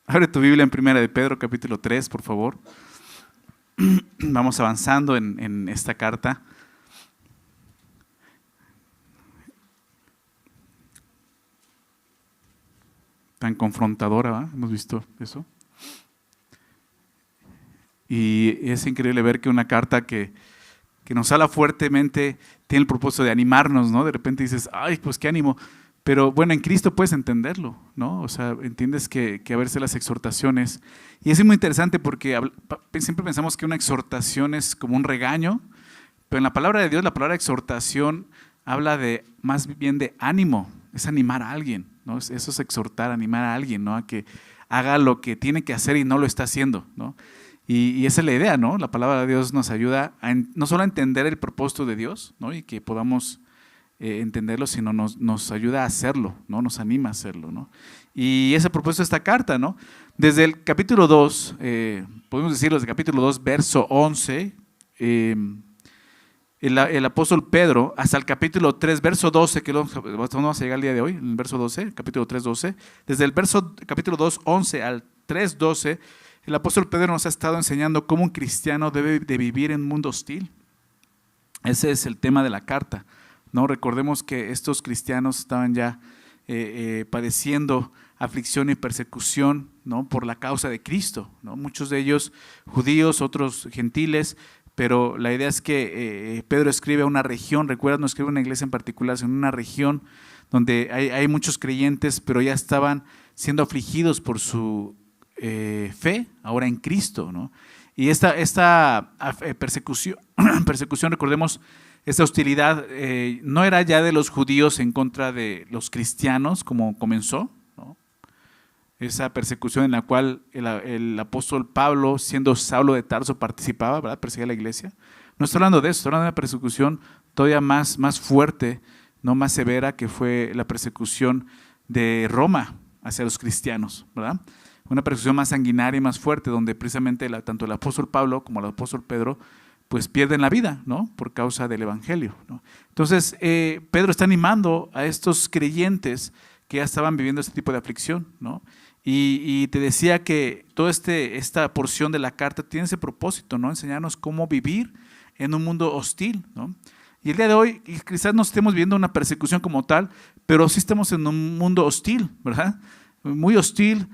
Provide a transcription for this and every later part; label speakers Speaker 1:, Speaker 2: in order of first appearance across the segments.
Speaker 1: Abre tu Biblia en Primera de Pedro, capítulo 3, por favor. Vamos avanzando en esta carta. Tan confrontadora, ¿verdad? Hemos visto eso. Y es increíble ver que una carta que nos habla fuertemente tiene el propósito de animarnos, ¿no? De repente dices, ay, pues qué ánimo. Pero bueno, en Cristo puedes entenderlo, ¿no? O sea, entiendes que a veces las exhortaciones, y es muy interesante porque siempre pensamos que una exhortación es como un regaño, pero en la palabra de Dios, la palabra exhortación habla de más bien de ánimo, es animar a alguien, ¿no? Eso es exhortar, animar a alguien, ¿no? A que haga lo que tiene que hacer y no lo está haciendo, ¿no? Y esa es la idea, ¿no? La palabra de Dios nos ayuda no solo a entender el propósito de Dios, ¿no? Y que podamos entenderlo, sino nos ayuda a hacerlo, ¿no? Nos anima a hacerlo, ¿no? Y ese propósito de esta carta, ¿no? Desde el capítulo 2, podemos decirlo, desde el capítulo 2, verso 11, el apóstol Pedro, hasta el capítulo 3, verso 12, que vamos a llegar al día de hoy, en el verso 12, capítulo 3, 12, desde el capítulo 2, 11 al 3, 12, el apóstol Pedro nos ha estado enseñando cómo un cristiano debe de vivir en un mundo hostil. Ese es el tema de la carta, ¿no? Recordemos que estos cristianos estaban ya padeciendo aflicción y persecución, ¿no? Por la causa de Cristo, ¿no? Muchos de ellos judíos, otros gentiles, pero la idea es que Pedro escribe a una región, recuerda, no escribe a una iglesia en particular, sino una región donde hay muchos creyentes, pero ya estaban siendo afligidos por su fe ahora en Cristo, ¿no? Y esta persecución, recordemos, esta hostilidad no era ya de los judíos en contra de los cristianos como comenzó, ¿no? Esa persecución en la cual el apóstol Pablo, siendo Saulo de Tarso, participaba, ¿verdad? Perseguía a la iglesia. No estoy hablando de eso, estoy hablando de una persecución todavía más fuerte, no más severa, que fue la persecución de Roma hacia los cristianos, ¿verdad? Una persecución más sanguinaria y más fuerte, donde precisamente tanto el apóstol Pablo como el apóstol Pedro pues pierden la vida, ¿no? Por causa del evangelio, ¿no? Entonces, Pedro está animando a estos creyentes que ya estaban viviendo este tipo de aflicción, ¿no? Y te decía que toda esta porción de la carta tiene ese propósito, ¿no? Enseñarnos cómo vivir en un mundo hostil, ¿no? Y el día de hoy quizás no estemos viendo una persecución como tal, pero sí estamos en un mundo hostil, ¿verdad? Muy hostil,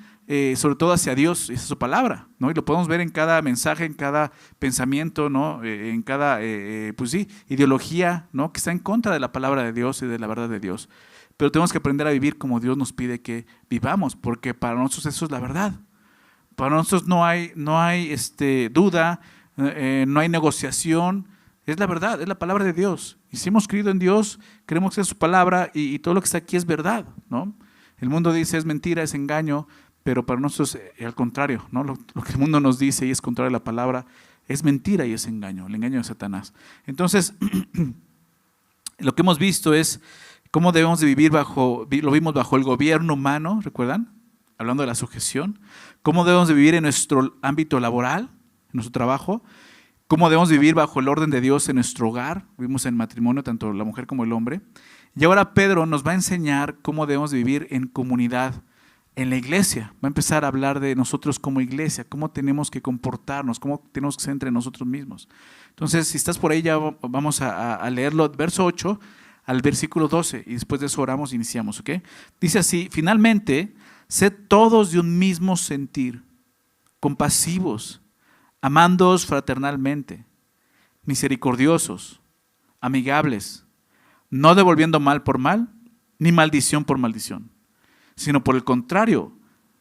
Speaker 1: sobre todo hacia Dios y hacia su palabra, ¿no? Y lo podemos ver en cada mensaje, en cada pensamiento, ¿no? En cada, pues sí, ideología, ¿no? Que está en contra de la palabra de Dios y de la verdad de Dios. Pero tenemos que aprender a vivir como Dios nos pide que vivamos, porque para nosotros eso es la verdad. Para nosotros no hay duda, no hay negociación. Es la verdad, es la palabra de Dios. Y si hemos creído en Dios, creemos que es su palabra y todo lo que está aquí es verdad, ¿no? El mundo dice es mentira, es engaño, pero para nosotros al contrario, ¿no? Lo que el mundo nos dice y es contrario a la palabra es mentira y es engaño, el engaño de Satanás. Entonces, lo que hemos visto es cómo debemos de vivir lo vimos bajo el gobierno humano, ¿recuerdan? Hablando de la sujeción. Cómo debemos de vivir en nuestro ámbito laboral, en nuestro trabajo. Cómo debemos vivir bajo el orden de Dios en nuestro hogar. Vivimos en matrimonio, tanto la mujer como el hombre. Y ahora Pedro nos va a enseñar cómo debemos vivir en comunidad, en la iglesia. Va a empezar a hablar de nosotros como iglesia, cómo tenemos que comportarnos, cómo tenemos que ser entre nosotros mismos. Entonces, si estás por ahí, ya vamos a leerlo, verso 8 al versículo 12, y después de eso oramos e iniciamos, ¿ok? Dice así: finalmente, sed todos de un mismo sentir, compasivos, amándoos fraternalmente, misericordiosos, amigables, no devolviendo mal por mal, ni maldición por maldición, sino por el contrario,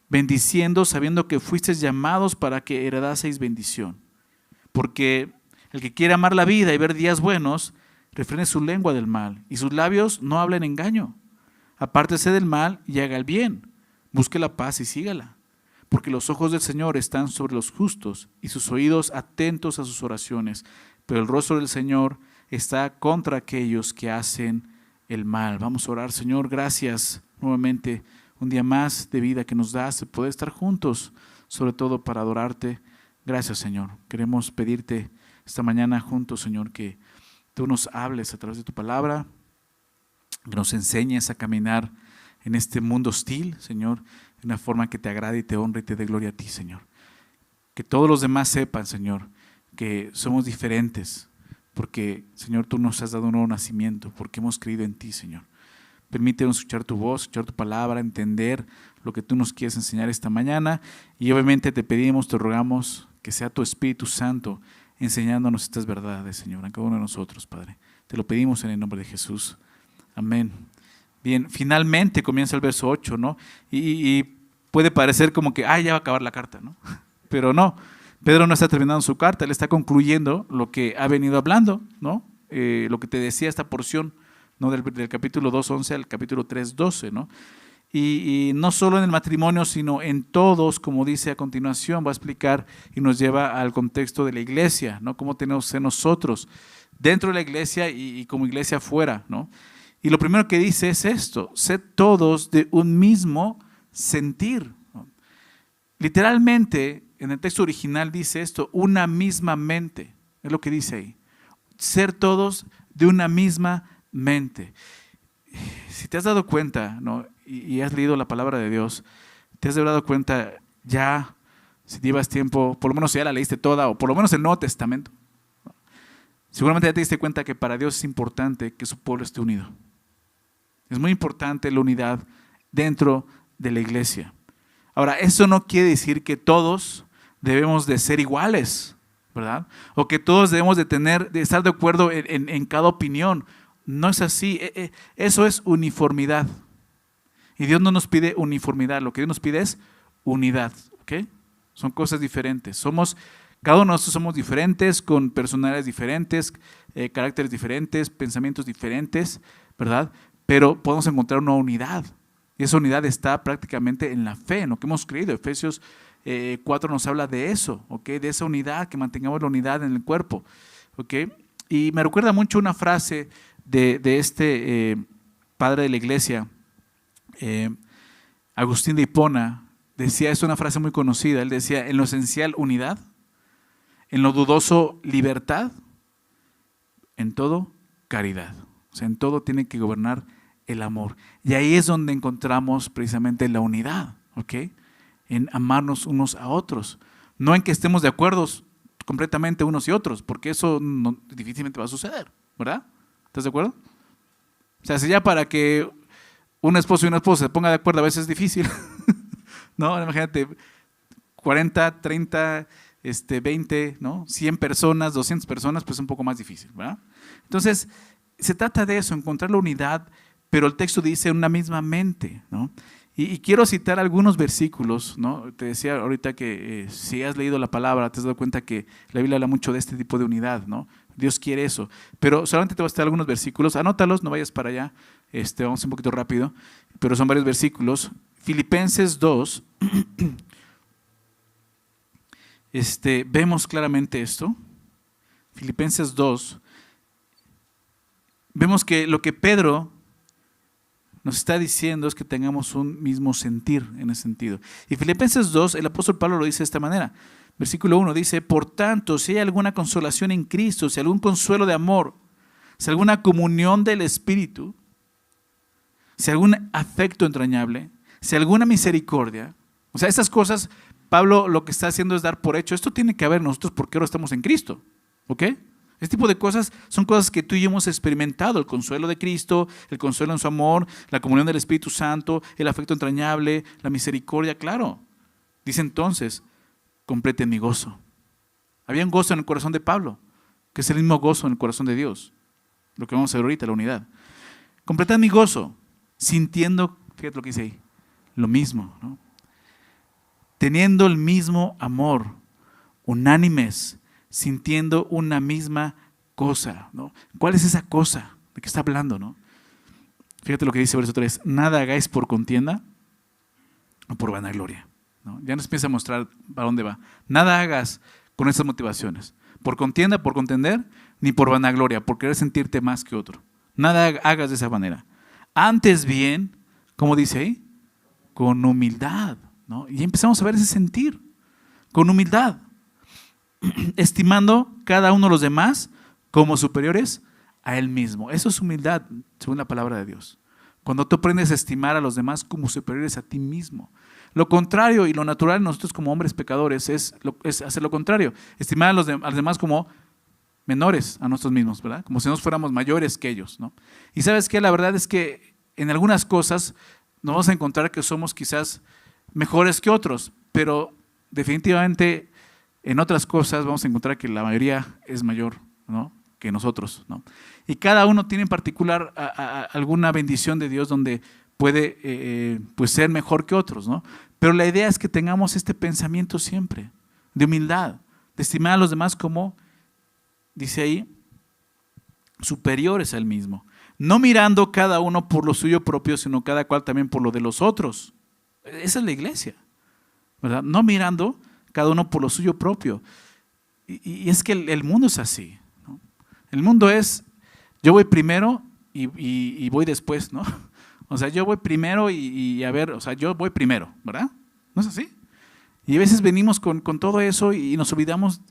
Speaker 1: bendiciendo, sabiendo que fuisteis llamados para que heredaseis bendición. Porque el que quiere amar la vida y ver días buenos, refrene su lengua del mal, y sus labios no hablen engaño. Apártese del mal y haga el bien, busque la paz y sígala. Porque los ojos del Señor están sobre los justos y sus oídos atentos a sus oraciones, pero el rostro del Señor está contra aquellos que hacen el mal. Vamos a orar. Señor, gracias nuevamente, un día más de vida que nos das, de poder estar juntos, sobre todo para adorarte. Gracias, Señor. Queremos pedirte esta mañana juntos, Señor, que tú nos hables a través de tu palabra, que nos enseñes a caminar en este mundo hostil, Señor. de una forma que te agrade y te honre y te dé gloria a ti, Señor. Que todos los demás sepan, Señor, que somos diferentes, porque, Señor, tú nos has dado un nuevo nacimiento, porque hemos creído en ti, Señor. Permítenos escuchar tu voz, escuchar tu palabra, entender lo que tú nos quieres enseñar esta mañana. Y obviamente te pedimos, te rogamos que sea tu Espíritu Santo enseñándonos estas verdades, Señor, a cada uno de nosotros, Padre. Te lo pedimos en el nombre de Jesús. Amén. Bien, finalmente comienza el verso 8, ¿no? Y puede parecer como que, ya va a acabar la carta, ¿no? Pero no, Pedro no está terminando su carta, él está concluyendo lo que ha venido hablando, ¿no? Lo que te decía esta porción, ¿no? Del capítulo 2:11 al capítulo 3:12, ¿no? Y no solo en el matrimonio, sino en todos, como dice a continuación, va a explicar y nos lleva al contexto de la iglesia, ¿no? Cómo tenemos que ser nosotros dentro de la iglesia y como iglesia afuera, ¿no? Y lo primero que dice es esto: sed todos de un mismo sentir, ¿no? Literalmente, en el texto original dice esto: una misma mente, es lo que dice ahí. Ser todos de una misma mente. Si te has dado cuenta, ¿no? y has leído la palabra de Dios, te has dado cuenta ya, si llevas tiempo, por lo menos ya la leíste toda, o por lo menos el Nuevo Testamento, ¿no? Seguramente ya te diste cuenta que para Dios es importante que su pueblo esté unido. Es muy importante la unidad dentro de la iglesia. Ahora, eso no quiere decir que todos debemos de ser iguales, ¿verdad? O que todos debemos de estar de acuerdo en cada opinión. No es así. Eso es uniformidad. Y Dios no nos pide uniformidad. Lo que Dios nos pide es unidad, ¿ok? Son cosas diferentes. Cada uno de nosotros somos diferentes, con personalidades diferentes, caracteres diferentes, pensamientos diferentes, ¿verdad? Pero podemos encontrar una unidad. Y esa unidad está prácticamente en la fe, en lo que hemos creído. Efesios 4 nos habla de eso, ¿ok? De esa unidad, que mantengamos la unidad en el cuerpo, ¿ok? Y me recuerda mucho una frase de este padre de la iglesia, Agustín de Hipona. Decía, es una frase muy conocida, él decía: en lo esencial unidad, en lo dudoso libertad, en todo caridad. O sea, en todo tiene que gobernar el amor. Y ahí es donde encontramos precisamente la unidad, ¿ok? En amarnos unos a otros. No en que estemos de acuerdo completamente unos y otros, porque eso difícilmente va a suceder, ¿verdad? ¿Estás de acuerdo? O sea, si ya para que un esposo y una esposa se pongan de acuerdo a veces es difícil, ¿no? Imagínate, 40, 30, 20, ¿no? 100 personas, 200 personas, pues es un poco más difícil, ¿verdad? Entonces, se trata de eso, encontrar la unidad, pero el texto dice una misma mente, ¿no? Y quiero citar algunos versículos, ¿no? Te decía ahorita que si has leído la palabra, te has dado cuenta que la Biblia habla mucho de este tipo de unidad, ¿no? Dios quiere eso. Pero solamente te voy a citar algunos versículos, anótalos, no vayas para allá, vamos un poquito rápido, pero son varios versículos. Filipenses 2, vemos claramente esto. Filipenses 2, vemos que lo que Pedro nos está diciendo es que tengamos un mismo sentir en ese sentido. Y Filipenses 2, el apóstol Pablo lo dice de esta manera. Versículo 1 dice: por tanto, si hay alguna consolación en Cristo, si algún consuelo de amor, si alguna comunión del Espíritu, si algún afecto entrañable, si alguna misericordia, o sea, esas cosas, Pablo lo que está haciendo es dar por hecho, esto tiene que haber nosotros porque ahora estamos en Cristo, ¿ok? Este tipo de cosas son cosas que tú y yo hemos experimentado: el consuelo de Cristo, el consuelo en su amor, la comunión del Espíritu Santo, el afecto entrañable, la misericordia, claro. Dice entonces: completen mi gozo. Había un gozo en el corazón de Pablo, que es el mismo gozo en el corazón de Dios. Lo que vamos a ver ahorita, la unidad. Completad mi gozo, sintiendo, fíjate lo que dice ahí, lo mismo, ¿no? Teniendo el mismo amor, unánimes, sintiendo una misma cosa, ¿no? ¿Cuál es esa cosa de que está hablando, no? Fíjate lo que dice verso 3: nada hagáis por contienda o por vanagloria, ¿no? Ya nos empieza a mostrar para dónde va. Nada hagas con esas motivaciones, por contienda, por contender, ni por vanagloria, por querer sentirte más que otro. Nada hagas de esa manera. Antes bien, ¿cómo dice ahí? Con humildad, ¿no? Y empezamos a ver ese sentir, con humildad, estimando cada uno de los demás como superiores a él mismo. Eso es humildad, según la palabra de Dios. Cuando tú aprendes a estimar a los demás como superiores a ti mismo. Lo contrario y lo natural en nosotros como hombres pecadores es hacer lo contrario, estimar a los demás como menores a nosotros mismos, ¿verdad? Como si nos fuéramos mayores que ellos, ¿no? Y ¿sabes qué? La verdad es que en algunas cosas nos vamos a encontrar que somos quizás mejores que otros, pero definitivamente en otras cosas vamos a encontrar que la mayoría es mayor, ¿no?, que nosotros, ¿no? Y cada uno tiene en particular alguna bendición de Dios donde puede pues ser mejor que otros, ¿no? Pero la idea es que tengamos este pensamiento siempre de humildad, de estimar a los demás como, dice ahí, superiores al mismo, no mirando cada uno por lo suyo propio, sino cada cual también por lo de los otros. Esa es la iglesia, ¿verdad? No mirando cada uno por lo suyo propio. Y es que el mundo es así, ¿no? El mundo es, yo voy primero y voy después, ¿no? O sea, yo voy primero y a ver, o sea, yo voy primero, ¿verdad? ¿No es así? Y a veces venimos con todo eso y nos olvidamos,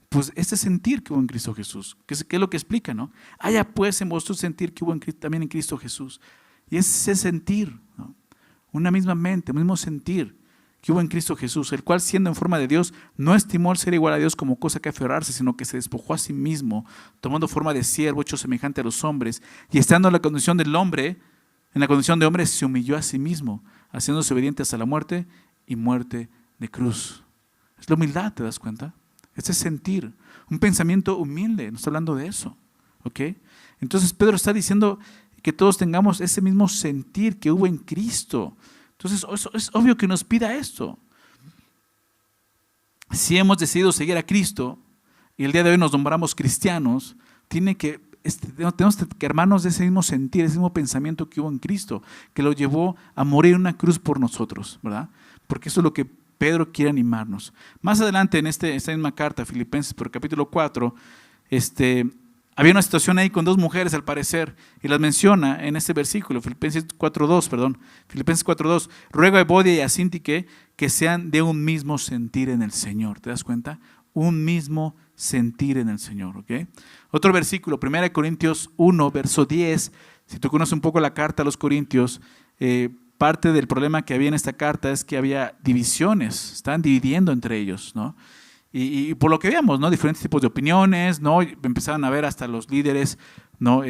Speaker 1: pues, este sentir que hubo en Cristo Jesús, que es lo que explica, ¿no? Haya pues en vosotros sentir que hubo también en Cristo Jesús. Y ese sentir, ¿no?, una misma mente, un mismo sentir que hubo en Cristo Jesús, el cual siendo en forma de Dios, no estimó el ser igual a Dios como cosa que aferrarse, sino que se despojó a sí mismo, tomando forma de siervo, hecho semejante a los hombres, y estando en la condición del hombre, en la condición de hombre, se humilló a sí mismo, haciéndose obediente hasta la muerte y muerte de cruz. Es la humildad, ¿te das cuenta? Ese sentir, un pensamiento humilde, no está hablando de eso, ¿ok? Entonces Pedro está diciendo que todos tengamos ese mismo sentir que hubo en Cristo. Entonces es obvio que nos pida esto. Si hemos decidido seguir a Cristo y el día de hoy nos nombramos cristianos, tenemos que hermanos de ese mismo sentir, ese mismo pensamiento que hubo en Cristo, que lo llevó a morir en una cruz por nosotros, ¿verdad? Porque eso es lo que Pedro quiere animarnos. Más adelante en esta misma carta, Filipenses, por el capítulo 4, había una situación ahí con dos mujeres al parecer, y las menciona en este versículo, Filipenses 4:2, ruego a Evodia y a Síntique que sean de un mismo sentir en el Señor. ¿Te das cuenta? Un mismo sentir en el Señor, ¿ok? Otro versículo, 1 Corintios 1, verso 10, si tú conoces un poco la carta a los Corintios, parte del problema que había en esta carta es que había divisiones, estaban dividiendo entre ellos, ¿no? Y por lo que veíamos, ¿no?, diferentes tipos de opiniones, ¿no? Empezaron a ver hasta los líderes, ¿no?,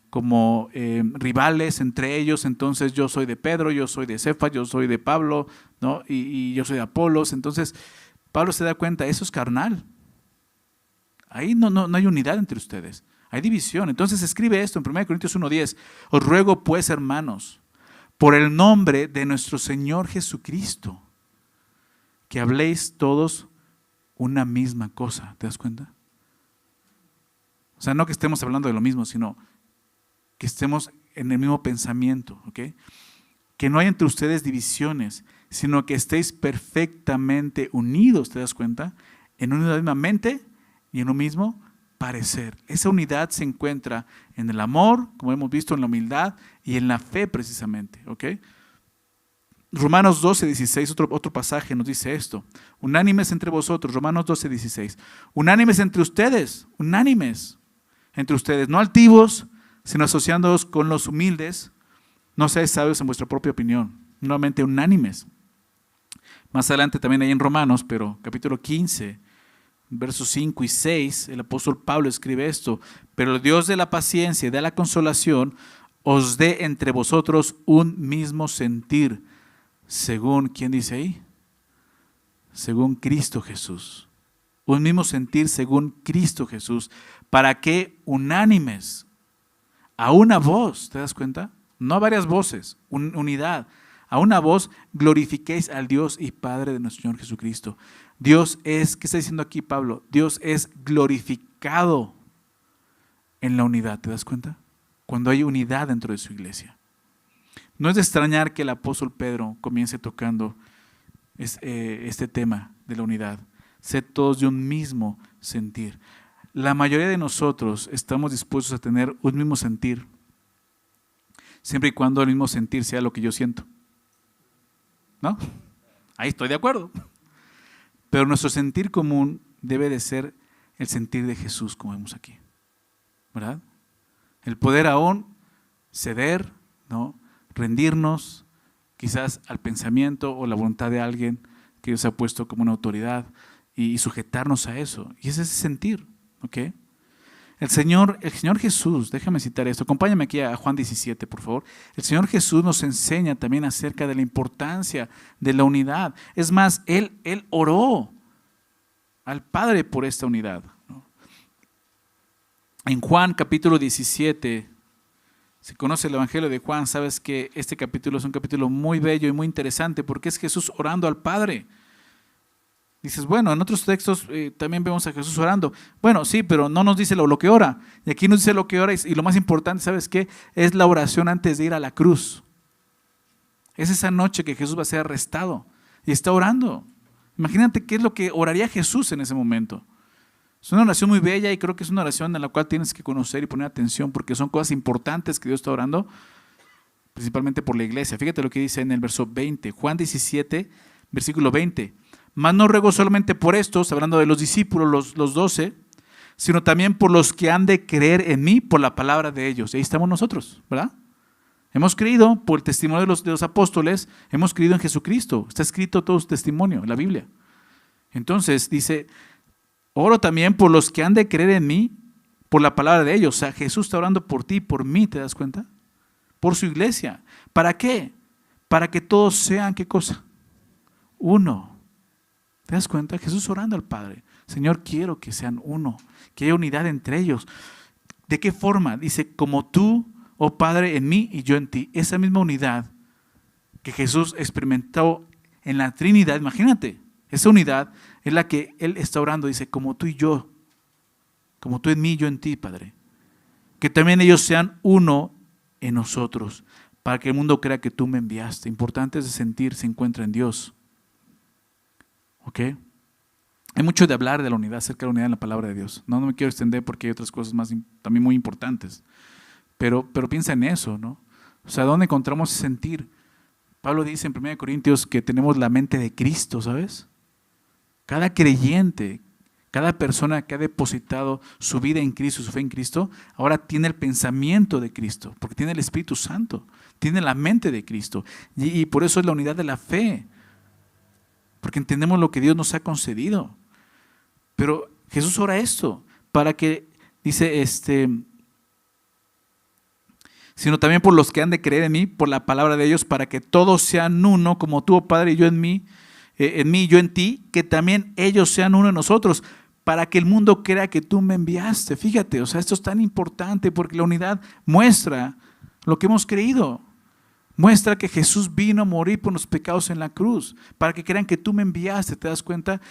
Speaker 1: como rivales entre ellos. Entonces yo soy de Pedro, yo soy de Cefas, yo soy de Pablo, ¿no?, y yo soy de Apolos. Entonces Pablo se da cuenta, eso es carnal. Ahí no hay unidad entre ustedes, hay división. Entonces escribe esto en 1 Corintios 1:10, os ruego pues, hermanos, por el nombre de nuestro Señor Jesucristo, que habléis todos una misma cosa. ¿Te das cuenta? O sea, no que estemos hablando de lo mismo, sino que estemos en el mismo pensamiento, ¿ok? Que no haya entre ustedes divisiones, sino que estéis perfectamente unidos, ¿te das cuenta? En una misma mente y en un mismo parecer. Esa unidad se encuentra en el amor, como hemos visto, en la humildad y en la fe precisamente, ¿ok? Romanos 12:16, otro pasaje nos dice esto. Unánimes entre vosotros, Romanos 12:16. Unánimes entre ustedes, no altivos, sino asociándoos con los humildes. No seáis sabios en vuestra propia opinión. Nuevamente, unánimes. Más adelante también hay en Romanos, pero capítulo 15, versos 5 y 6, el apóstol Pablo escribe esto: pero el Dios de la paciencia y de la consolación os dé entre vosotros un mismo sentir, según, ¿quién dice ahí? Según Cristo Jesús. Un mismo sentir según Cristo Jesús, para que unánimes, a una voz, ¿te das cuenta? No a varias voces, unidad. A una voz glorifiquéis al Dios y Padre de nuestro Señor Jesucristo. Dios es, ¿qué está diciendo aquí Pablo? Dios es glorificado en la unidad, ¿te das cuenta? Cuando hay unidad dentro de su iglesia. No es de extrañar que el apóstol Pedro comience tocando este tema de la unidad. Sed todos de un mismo sentir. La mayoría de nosotros estamos dispuestos a tener un mismo sentir, siempre y cuando el mismo sentir sea lo que yo siento, ¿no? Ahí estoy de acuerdo. Pero nuestro sentir común debe de ser el sentir de Jesús, como vemos aquí, ¿verdad? El poder aún ceder, ¿no?, rendirnos, quizás al pensamiento o la voluntad de alguien que Dios ha puesto como una autoridad y sujetarnos a eso. Y es ese sentir, ¿ok? El Señor Jesús, déjame citar esto, acompáñame aquí a Juan 17, por favor. El Señor Jesús nos enseña también acerca de la importancia de la unidad. Es más, Él oró al Padre por esta unidad, ¿no? En Juan capítulo 17, si conoces el Evangelio de Juan, sabes que este capítulo es un capítulo muy bello y muy interesante porque es Jesús orando al Padre. Dices, bueno, en otros textos también vemos a Jesús orando. Bueno, sí, pero no nos dice lo que ora. Y aquí nos dice lo que ora y lo más importante, ¿sabes qué? Es la oración antes de ir a la cruz. Es esa noche que Jesús va a ser arrestado y está orando. Imagínate qué es lo que oraría Jesús en ese momento. Es una oración muy bella y creo que es una oración en la cual tienes que conocer y poner atención porque son cosas importantes que Dios está orando, principalmente por la iglesia. Fíjate lo que dice en el verso 20, Juan 17, versículo 20. Mas no ruego solamente por estos, hablando de los discípulos, los 12, sino también por los que han de creer en mí por la palabra de ellos. Y ahí estamos nosotros, ¿verdad? Hemos creído por el testimonio de los apóstoles, hemos creído en Jesucristo. Está escrito todo su testimonio en la Biblia. Entonces dice, oro también por los que han de creer en mí por la palabra de ellos. O sea, Jesús está orando por ti y por mí, ¿te das cuenta? Por su iglesia. ¿Para qué? Para que todos sean, ¿qué cosa? Uno. ¿Te das cuenta? Jesús orando al Padre. Señor, quiero que sean uno, que haya unidad entre ellos. ¿De qué forma? Dice, como tú, oh Padre, en mí y yo en ti. Esa misma unidad que Jesús experimentó en la Trinidad, imagínate, esa unidad es la que Él está orando. Dice, como tú y yo, como tú en mí y yo en ti, Padre. Que también ellos sean uno en nosotros, para que el mundo crea que tú me enviaste. Importante es de sentir, se encuentra en Dios. ¿Ok? Hay mucho de hablar de la unidad, acerca de la unidad en la palabra de Dios. No me quiero extender porque hay otras cosas más también muy importantes. Pero piensa en eso, ¿no? O sea, ¿dónde encontramos ese sentir? Pablo dice en 1 Corintios que tenemos la mente de Cristo, ¿sabes? Cada creyente, cada persona que ha depositado su vida en Cristo, su fe en Cristo, ahora tiene el pensamiento de Cristo, porque tiene el Espíritu Santo, tiene la mente de Cristo. Y por eso es la unidad de la fe. Porque entendemos lo que Dios nos ha concedido. Pero Jesús ora esto, para que, dice, sino también por los que han de creer en mí, por la palabra de ellos, para que todos sean uno, como tú, oh Padre, y yo en mí y yo en ti, que también ellos sean uno en nosotros, para que el mundo crea que tú me enviaste. Fíjate, o sea, esto es tan importante porque la unidad muestra lo que hemos creído. Muestra que Jesús vino a morir por los pecados en la cruz, para que crean que tú me enviaste, ¿te das cuenta?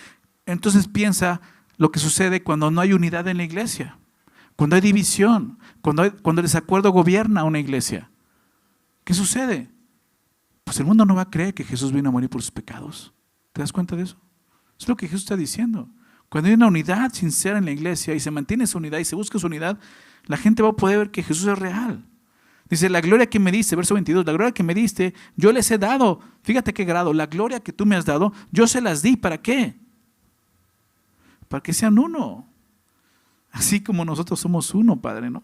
Speaker 1: Entonces piensa lo que sucede cuando no hay unidad en la iglesia, cuando hay división, cuando el desacuerdo gobierna una iglesia. ¿Qué sucede? Pues el mundo no va a creer que Jesús vino a morir por sus pecados. ¿Te das cuenta de eso? Es lo que Jesús está diciendo. Cuando hay una unidad sincera en la iglesia y se mantiene esa unidad y se busca esa unidad, la gente va a poder ver que Jesús es real. Dice, la gloria que me diste, verso 22, la gloria que me diste, yo les he dado. Fíjate qué grado, la gloria que tú me has dado, yo se las di. ¿Para qué? Para que sean uno. Así como nosotros somos uno, Padre, ¿no?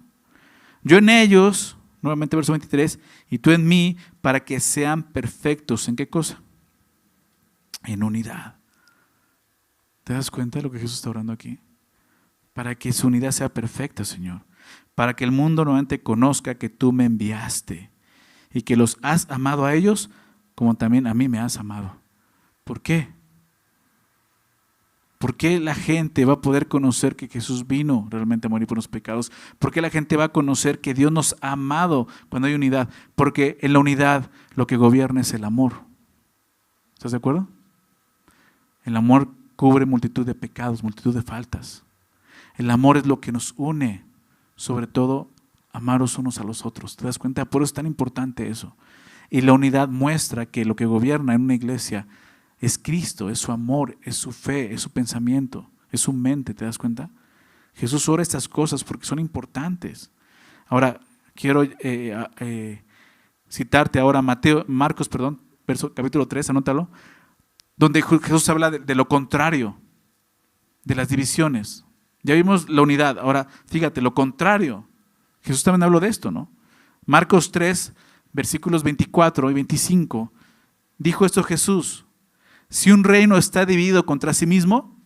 Speaker 1: Yo en ellos, nuevamente verso 23, y tú en mí, para que sean perfectos. ¿En qué cosa? En unidad. ¿Te das cuenta de lo que Jesús está orando aquí? Para que su unidad sea perfecta, Señor. Para que el mundo nuevamente conozca que tú me enviaste y que los has amado a ellos como también a mí me has amado. ¿Por qué? ¿Por qué la gente va a poder conocer que Jesús vino realmente a morir por los pecados? ¿Por qué la gente va a conocer que Dios nos ha amado cuando hay unidad? Porque en la unidad lo que gobierna es el amor. ¿Estás de acuerdo? El amor cubre multitud de pecados, multitud de faltas. El amor es lo que nos une. Sobre todo, amaros unos a los otros. ¿Te das cuenta? Por eso es tan importante eso. Y la unidad muestra que lo que gobierna en una iglesia es Cristo, es su amor, es su fe, es su pensamiento, es su mente. ¿Te das cuenta? Jesús ora estas cosas porque son importantes. Ahora, quiero citarte ahora Marcos, capítulo 3, anótalo, donde Jesús habla de lo contrario, de las divisiones. Ya vimos la unidad, ahora fíjate, lo contrario. Jesús también habló de esto, ¿no? Marcos 3, versículos 24 y 25, Dijo esto Jesús: si un reino está dividido contra sí mismo,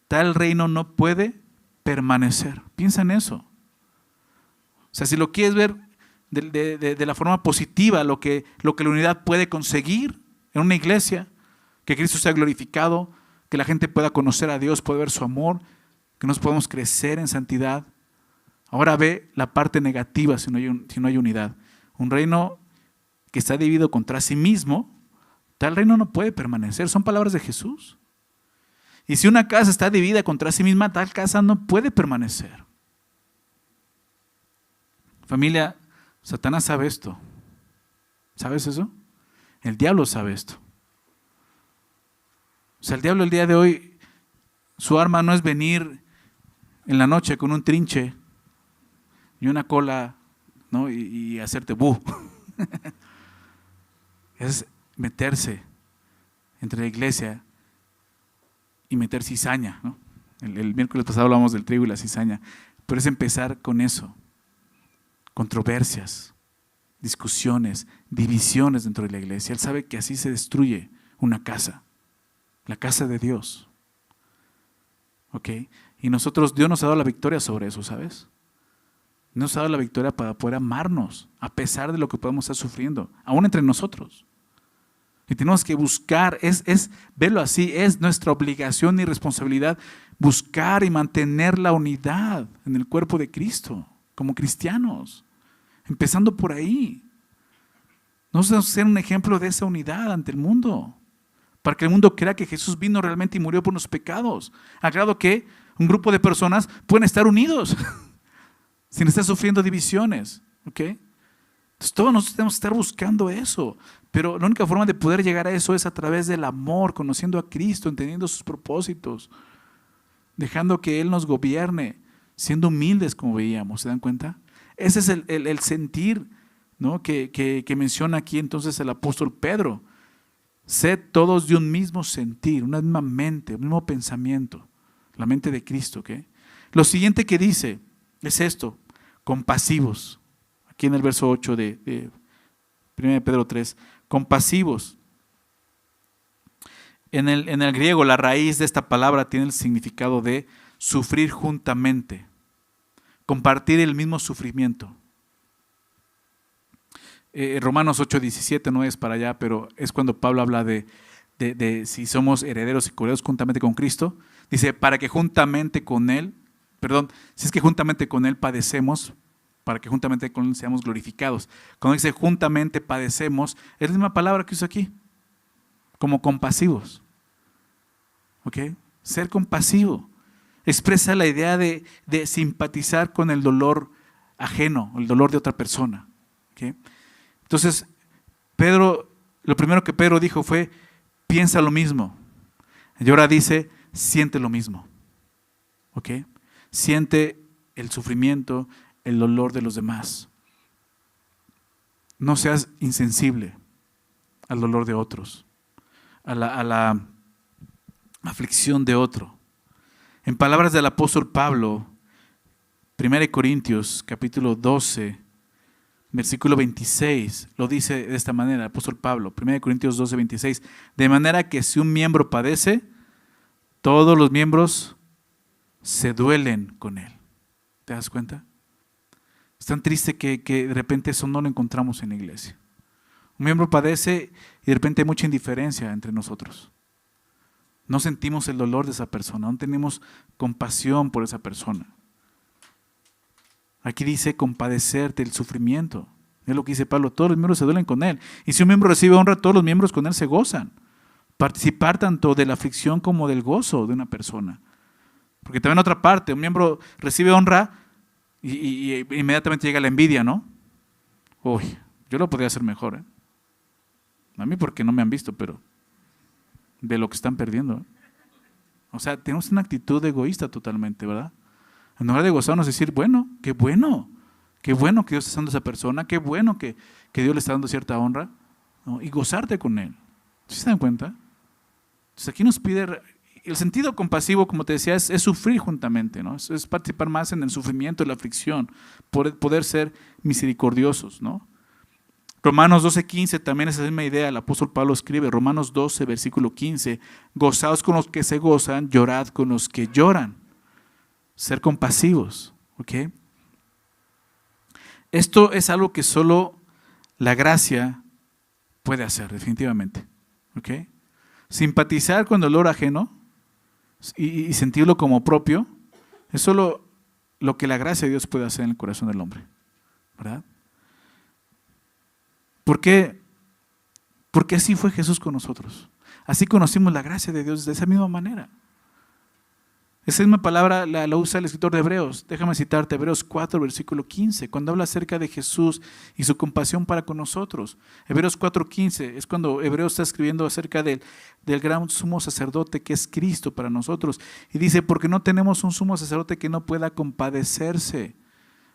Speaker 1: tal reino no puede permanecer. Piensa en eso. O sea, si lo quieres ver de la forma positiva, lo que la unidad puede conseguir en una iglesia, que Cristo sea glorificado, que la gente pueda conocer a Dios, pueda ver su amor, que nos podamos crecer en santidad. Ahora ve la parte negativa si no hay unidad. Un reino que está dividido contra sí mismo, tal reino no puede permanecer. Son palabras de Jesús. Y si una casa está dividida contra sí misma, tal casa no puede permanecer. Familia, Satanás sabe esto. ¿Sabes eso? El diablo sabe esto. O sea, el diablo el día de hoy, su arma no es venir en la noche con un trinche y una cola, ¿no? y hacerte bu. Es meterse entre la iglesia y meter cizaña, ¿no? El miércoles pasado hablamos del trigo y la cizaña, pero es empezar con eso. Controversias, discusiones, divisiones dentro de la iglesia. Él sabe que así se destruye una casa, la casa de Dios. ¿Ok? Y nosotros, Dios nos ha dado la victoria sobre eso, ¿sabes? Nos ha dado la victoria para poder amarnos a pesar de lo que podemos estar sufriendo, aún entre nosotros. Y tenemos que buscar, verlo así, es nuestra obligación y responsabilidad buscar y mantener la unidad en el cuerpo de Cristo, como cristianos, empezando por ahí. Nos debemos ser un ejemplo de esa unidad ante el mundo, para que el mundo crea que Jesús vino realmente y murió por los pecados, a grado que un grupo de personas pueden estar unidos, sin estar sufriendo divisiones. ¿Ok? Entonces todos nosotros tenemos que estar buscando eso, pero la única forma de poder llegar a eso es a través del amor, conociendo a Cristo, entendiendo sus propósitos, dejando que Él nos gobierne, siendo humildes como veíamos. ¿Se dan cuenta? Ese es el sentir, ¿no? que menciona aquí entonces el apóstol Pedro. Sed todos de un mismo sentir, una misma mente, un mismo pensamiento, la mente de Cristo. ¿Okay? Lo siguiente que dice es esto: compasivos. Aquí en el verso 8 de 1 Pedro 3, compasivos. En el griego, la raíz de esta palabra tiene el significado de sufrir juntamente, compartir el mismo sufrimiento. Romanos 8:17 no es para allá, pero es cuando Pablo habla de si somos herederos y coherederos juntamente con Cristo. Dice, para que juntamente con Él, si es que juntamente con Él padecemos, para que juntamente con Él seamos glorificados. Cuando dice juntamente padecemos, es la misma palabra que usa aquí, como compasivos. ¿Ok? Ser compasivo expresa la idea de simpatizar con el dolor ajeno, el dolor de otra persona. ¿Ok? Entonces, lo primero que Pedro dijo fue, piensa lo mismo. Y ahora dice, siente lo mismo. ¿Ok? Siente el sufrimiento, el dolor de los demás. No seas insensible al dolor de otros, a la aflicción de otro. En palabras del apóstol Pablo, 1 Corintios capítulo 12, versículo 26, lo dice de esta manera el apóstol Pablo, 1 Corintios 12, 26, de manera que si un miembro padece, todos los miembros se duelen con él. ¿Te das cuenta? Es tan triste que de repente eso no lo encontramos en la iglesia. Un miembro padece y de repente hay mucha indiferencia entre nosotros. No sentimos el dolor de esa persona, no tenemos compasión por esa persona. Aquí dice compadecerte el sufrimiento. Es lo que dice Pablo, todos los miembros se duelen con él. Y si un miembro recibe honra, todos los miembros con él se gozan. Participar tanto de la aflicción como del gozo de una persona. Porque también otra parte, un miembro recibe honra y inmediatamente llega la envidia, ¿no? Uy, yo lo podría hacer mejor, ¿eh? A mí porque no me han visto, pero de lo que están perdiendo. O sea, tenemos una actitud egoísta totalmente, ¿verdad? En lugar de gozarnos, decir, bueno que Dios está dando a esa persona, qué bueno que Dios le está dando cierta honra, ¿no? Y gozarte con él. ¿Sí se dan cuenta? Entonces aquí nos pide, el sentido compasivo, como te decía, es sufrir juntamente, ¿no? Es participar más en el sufrimiento, en la aflicción, poder ser misericordiosos, ¿no? Romanos 12:15 también es esa misma idea. El apóstol Pablo escribe, Romanos 12, versículo 15, gozaos con los que se gozan, llorad con los que lloran. Ser compasivos, ¿ok? Esto es algo que solo la gracia puede hacer, definitivamente, ¿ok? Simpatizar con el dolor ajeno y sentirlo como propio es solo lo que la gracia de Dios puede hacer en el corazón del hombre, ¿verdad? ¿Por qué? Porque así fue Jesús con nosotros. Así conocimos la gracia de Dios de esa misma manera. Esa misma palabra la usa el escritor de Hebreos. Déjame citarte Hebreos 4, versículo 15, cuando habla acerca de Jesús y su compasión para con nosotros. Hebreos 4:15 es cuando Hebreos está escribiendo acerca del gran sumo sacerdote que es Cristo para nosotros. Y dice, porque no tenemos un sumo sacerdote que no pueda compadecerse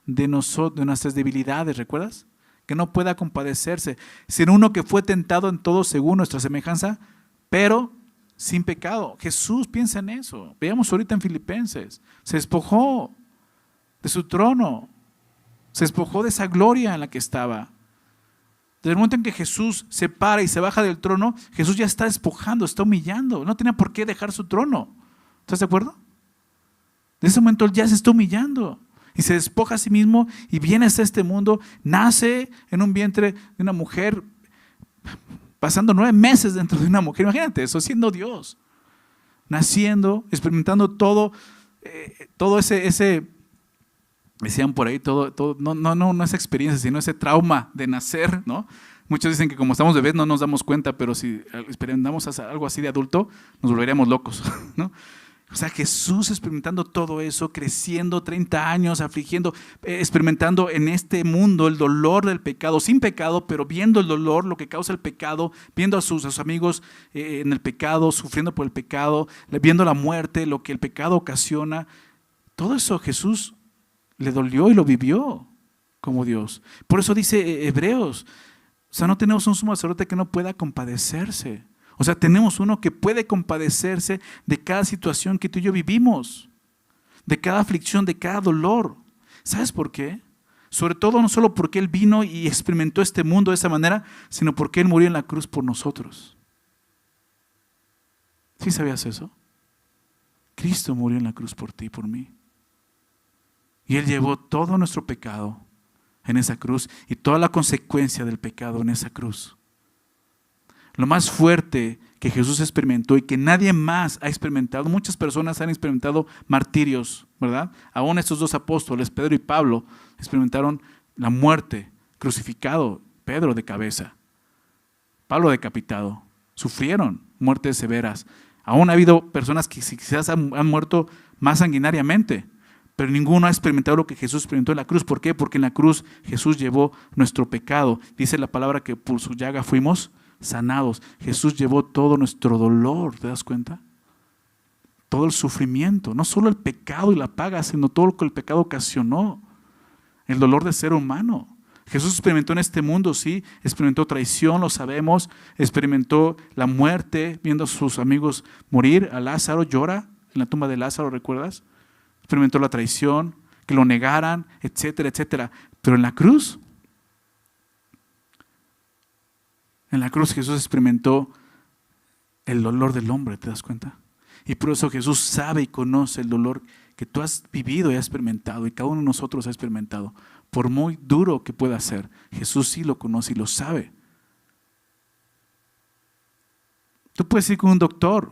Speaker 1: de nuestras debilidades, ¿recuerdas? Que no pueda compadecerse, sino uno que fue tentado en todo según nuestra semejanza, pero sin pecado. Jesús piensa en eso. Veamos ahorita en Filipenses. Se despojó de su trono. Se despojó de esa gloria en la que estaba. Desde el momento en que Jesús se para y se baja del trono, Jesús ya está despojando, está humillando. No tenía por qué dejar su trono. ¿Estás de acuerdo? En ese momento Él ya se está humillando. Y se despoja a sí mismo y viene hasta este mundo. Nace en un vientre de una mujer, pasando 9 meses dentro de una mujer. Imagínate eso, siendo Dios. Naciendo, experimentando todo ese, decían por ahí, no esa experiencia, sino ese trauma de nacer, ¿no? Muchos dicen que como estamos bebés no nos damos cuenta, pero si experimentamos algo así de adulto, nos volveríamos locos, ¿no? O sea, Jesús experimentando todo eso, creciendo 30 años, afligiendo, experimentando en este mundo el dolor del pecado, sin pecado, pero viendo el dolor, lo que causa el pecado, viendo a sus amigos en el pecado, sufriendo por el pecado, viendo la muerte, lo que el pecado ocasiona. Todo eso Jesús le dolió y lo vivió como Dios. Por eso dice Hebreos, o sea, no tenemos un sumo sacerdote que no pueda compadecerse. O sea, tenemos uno que puede compadecerse de cada situación que tú y yo vivimos, de cada aflicción, de cada dolor. ¿Sabes por qué? Sobre todo no solo porque Él vino y experimentó este mundo de esa manera, sino porque Él murió en la cruz por nosotros. ¿Sí sabías eso? Cristo murió en la cruz por ti y por mí. Y Él llevó todo nuestro pecado en esa cruz y toda la consecuencia del pecado en esa cruz. Lo más fuerte que Jesús experimentó y que nadie más ha experimentado, muchas personas han experimentado martirios, ¿verdad? Aún estos 2 apóstoles, Pedro y Pablo, experimentaron la muerte, crucificado, Pedro de cabeza, Pablo decapitado, sufrieron muertes severas. Aún ha habido personas que quizás han muerto más sanguinariamente, pero ninguno ha experimentado lo que Jesús experimentó en la cruz. ¿Por qué? Porque en la cruz Jesús llevó nuestro pecado. Dice la palabra que por su llaga fuimos sanados. Jesús llevó todo nuestro dolor, ¿te das cuenta? Todo el sufrimiento, no solo el pecado y la paga, sino todo lo que el pecado ocasionó, el dolor de ser humano. Jesús experimentó en este mundo, sí, experimentó traición, lo sabemos, experimentó la muerte, viendo a sus amigos morir. A Lázaro llora en la tumba de Lázaro, ¿recuerdas? Experimentó la traición, que lo negaran, etcétera, etcétera. Pero en la cruz Jesús experimentó el dolor del hombre, ¿te das cuenta? Y por eso Jesús sabe y conoce el dolor que tú has vivido y has experimentado y cada uno de nosotros ha experimentado. Por muy duro que pueda ser, Jesús sí lo conoce y lo sabe. Tú puedes ir con un doctor.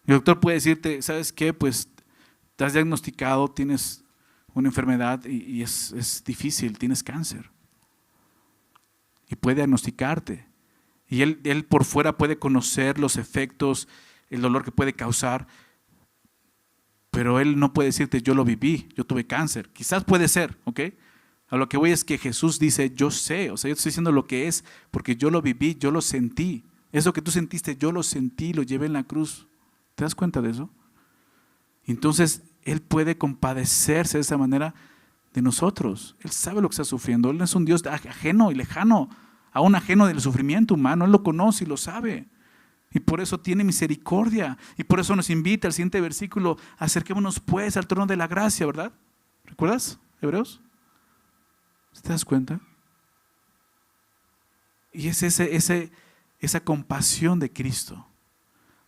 Speaker 1: El doctor puede decirte, ¿sabes qué? Pues te has diagnosticado, tienes una enfermedad y es difícil, tienes cáncer. Y puede diagnosticarte. Y él por fuera puede conocer los efectos, el dolor que puede causar, pero Él no puede decirte, yo lo viví, yo tuve cáncer. Quizás puede ser, ¿ok? A lo que voy es que Jesús dice, yo sé, o sea, yo estoy diciendo lo que es, porque yo lo viví, yo lo sentí. Eso que tú sentiste, yo lo sentí, lo llevé en la cruz. ¿Te das cuenta de eso? Entonces, Él puede compadecerse de esa manera de nosotros. Él sabe lo que está sufriendo. Él no es un Dios ajeno y lejano, aún ajeno del sufrimiento humano. Él lo conoce y lo sabe. Y por eso tiene misericordia. Y por eso nos invita al siguiente versículo, acerquémonos pues al trono de la gracia, ¿verdad? ¿Recuerdas, Hebreos? ¿Te das cuenta? Y es esa compasión de Cristo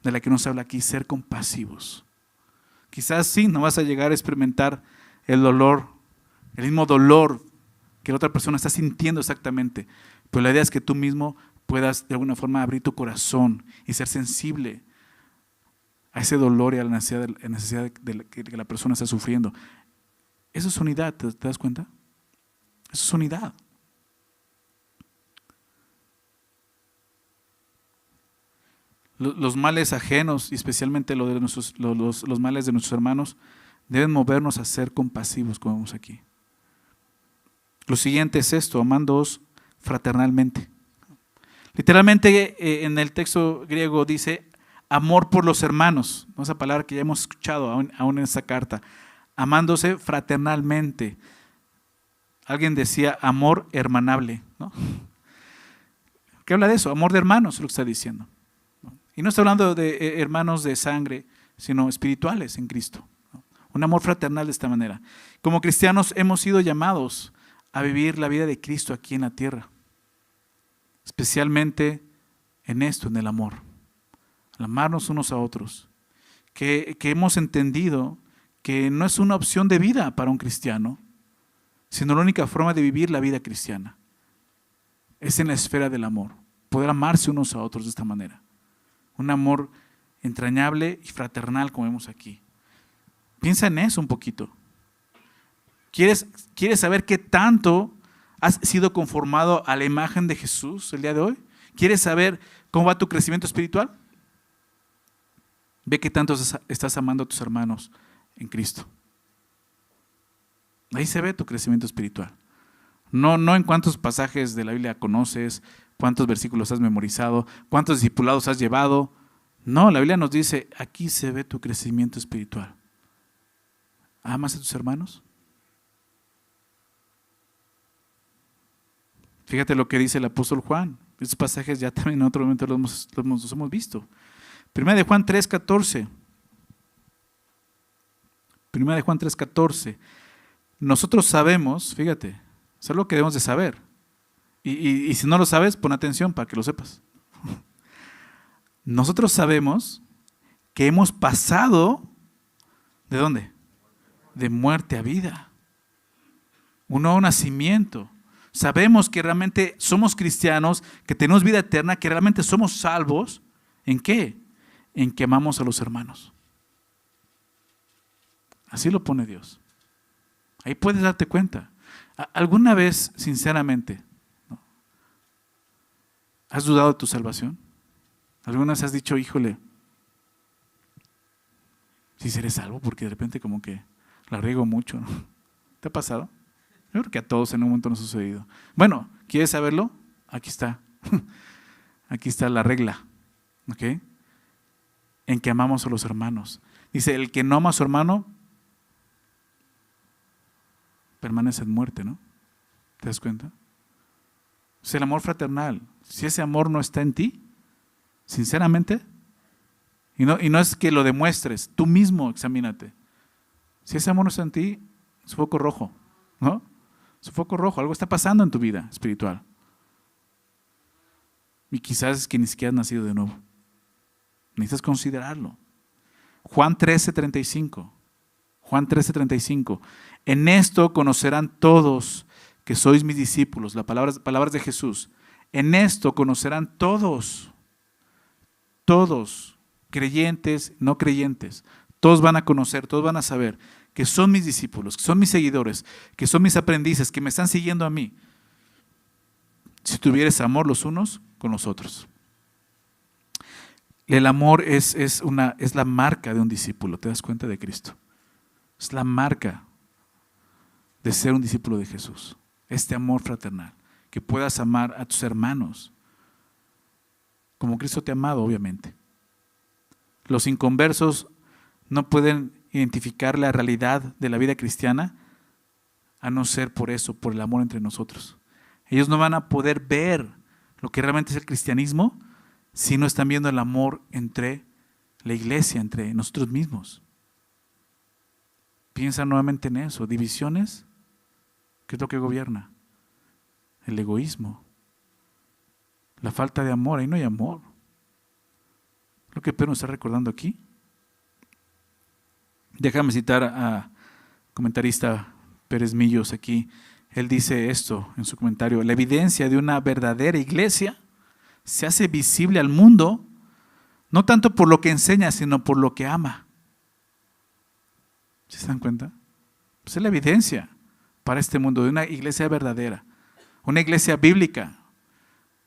Speaker 1: de la que nos habla aquí, ser compasivos. Quizás sí, no vas a llegar a experimentar el dolor, el mismo dolor que la otra persona está sintiendo exactamente, pero la idea es que tú mismo puedas de alguna forma abrir tu corazón y ser sensible a ese dolor y a la necesidad que la persona está sufriendo. Eso es unidad, ¿te das cuenta? Eso es unidad. Los males ajenos, y especialmente los males de nuestros hermanos, deben movernos a ser compasivos, como vemos aquí. Lo siguiente es esto: amándoos fraternalmente. Literalmente en el texto griego dice amor por los hermanos, ¿no? Esa palabra que ya hemos escuchado aún en esta carta, amándose fraternalmente. Alguien decía amor hermanable, ¿no? ¿Qué habla de eso? Amor de hermanos es lo que está diciendo. Y no está hablando de hermanos de sangre, sino espirituales en Cristo. Un amor fraternal de esta manera. Como cristianos hemos sido llamados a vivir la vida de Cristo aquí en la tierra. Especialmente en esto, en el amor. Al amarnos unos a otros. Que hemos entendido que no es una opción de vida para un cristiano, sino la única forma de vivir la vida cristiana. Es en la esfera del amor. Poder amarse unos a otros de esta manera. Un amor entrañable y fraternal como vemos aquí. Piensa en eso un poquito. ¿Quieres saber qué tanto has sido conformado a la imagen de Jesús el día de hoy? ¿Quieres saber cómo va tu crecimiento espiritual? Ve qué tanto estás amando a tus hermanos en Cristo. Ahí se ve tu crecimiento espiritual. No en cuántos pasajes de la Biblia conoces, cuántos versículos has memorizado, cuántos discipulados has llevado. No, la Biblia nos dice, aquí se ve tu crecimiento espiritual. ¿Amas a tus hermanos? Fíjate lo que dice el apóstol Juan. Estos pasajes ya también en otro momento los hemos visto. Primera de Juan 3:14. Primera de Juan 3:14. Nosotros sabemos, fíjate, es algo que debemos de saber. Y si no lo sabes, pon atención para que lo sepas. Nosotros sabemos que hemos pasado, ¿de dónde? De muerte a vida. Un nuevo nacimiento. Sabemos que realmente somos cristianos, que tenemos vida eterna, que realmente somos salvos. ¿En qué? En que amamos a los hermanos. Así lo pone Dios. Ahí puedes darte cuenta. ¿Alguna vez, sinceramente, has dudado de tu salvación? ¿Alguna vez has dicho, híjole, si seré salvo? Porque de repente como que la riego mucho, ¿no? ¿Te ha pasado? Yo creo que a todos en un momento nos ha sucedido. Bueno, ¿quieres saberlo? Aquí está. Aquí está la regla. ¿Ok? En que amamos a los hermanos. Dice, el que no ama a su hermano permanece en muerte, ¿no? ¿Te das cuenta? O sea, el amor fraternal. Si ese amor no está en ti, sinceramente, y no es que lo demuestres, tú mismo examínate. Si ese amor no está en ti, es foco rojo, ¿no? Es un foco rojo, algo está pasando en tu vida espiritual. Y quizás es que ni siquiera has nacido de nuevo. Necesitas considerarlo. Juan 13:35. Juan 13:35. En esto conocerán todos que sois mis discípulos. Las palabras de Jesús. En esto conocerán todos, creyentes, no creyentes. Todos van a conocer, todos van a saber que son mis discípulos, que son mis seguidores, que son mis aprendices, que me están siguiendo a mí. Si tuvieres amor los unos con los otros. El amor es la marca de un discípulo, ¿te das cuenta? De Cristo. Es la marca de ser un discípulo de Jesús. Este amor fraternal, que puedas amar a tus hermanos como Cristo te ha amado, obviamente. Los inconversos no pueden identificar la realidad de la vida cristiana a no ser por eso, por el amor entre nosotros. Ellos no van a poder ver lo que realmente es el cristianismo si no están viendo el amor entre la iglesia, entre nosotros mismos. Piensa nuevamente en eso. Divisiones, ¿qué es lo que gobierna? El egoísmo. La falta de amor, ahí no hay amor. Lo que Pedro nos está recordando aquí. Déjame citar a comentarista Pérez Millos aquí. Él dice esto en su comentario: la evidencia de una verdadera iglesia se hace visible al mundo, no tanto por lo que enseña, sino por lo que ama. ¿Se dan cuenta? Pues es la evidencia para este mundo de una iglesia verdadera, una iglesia bíblica.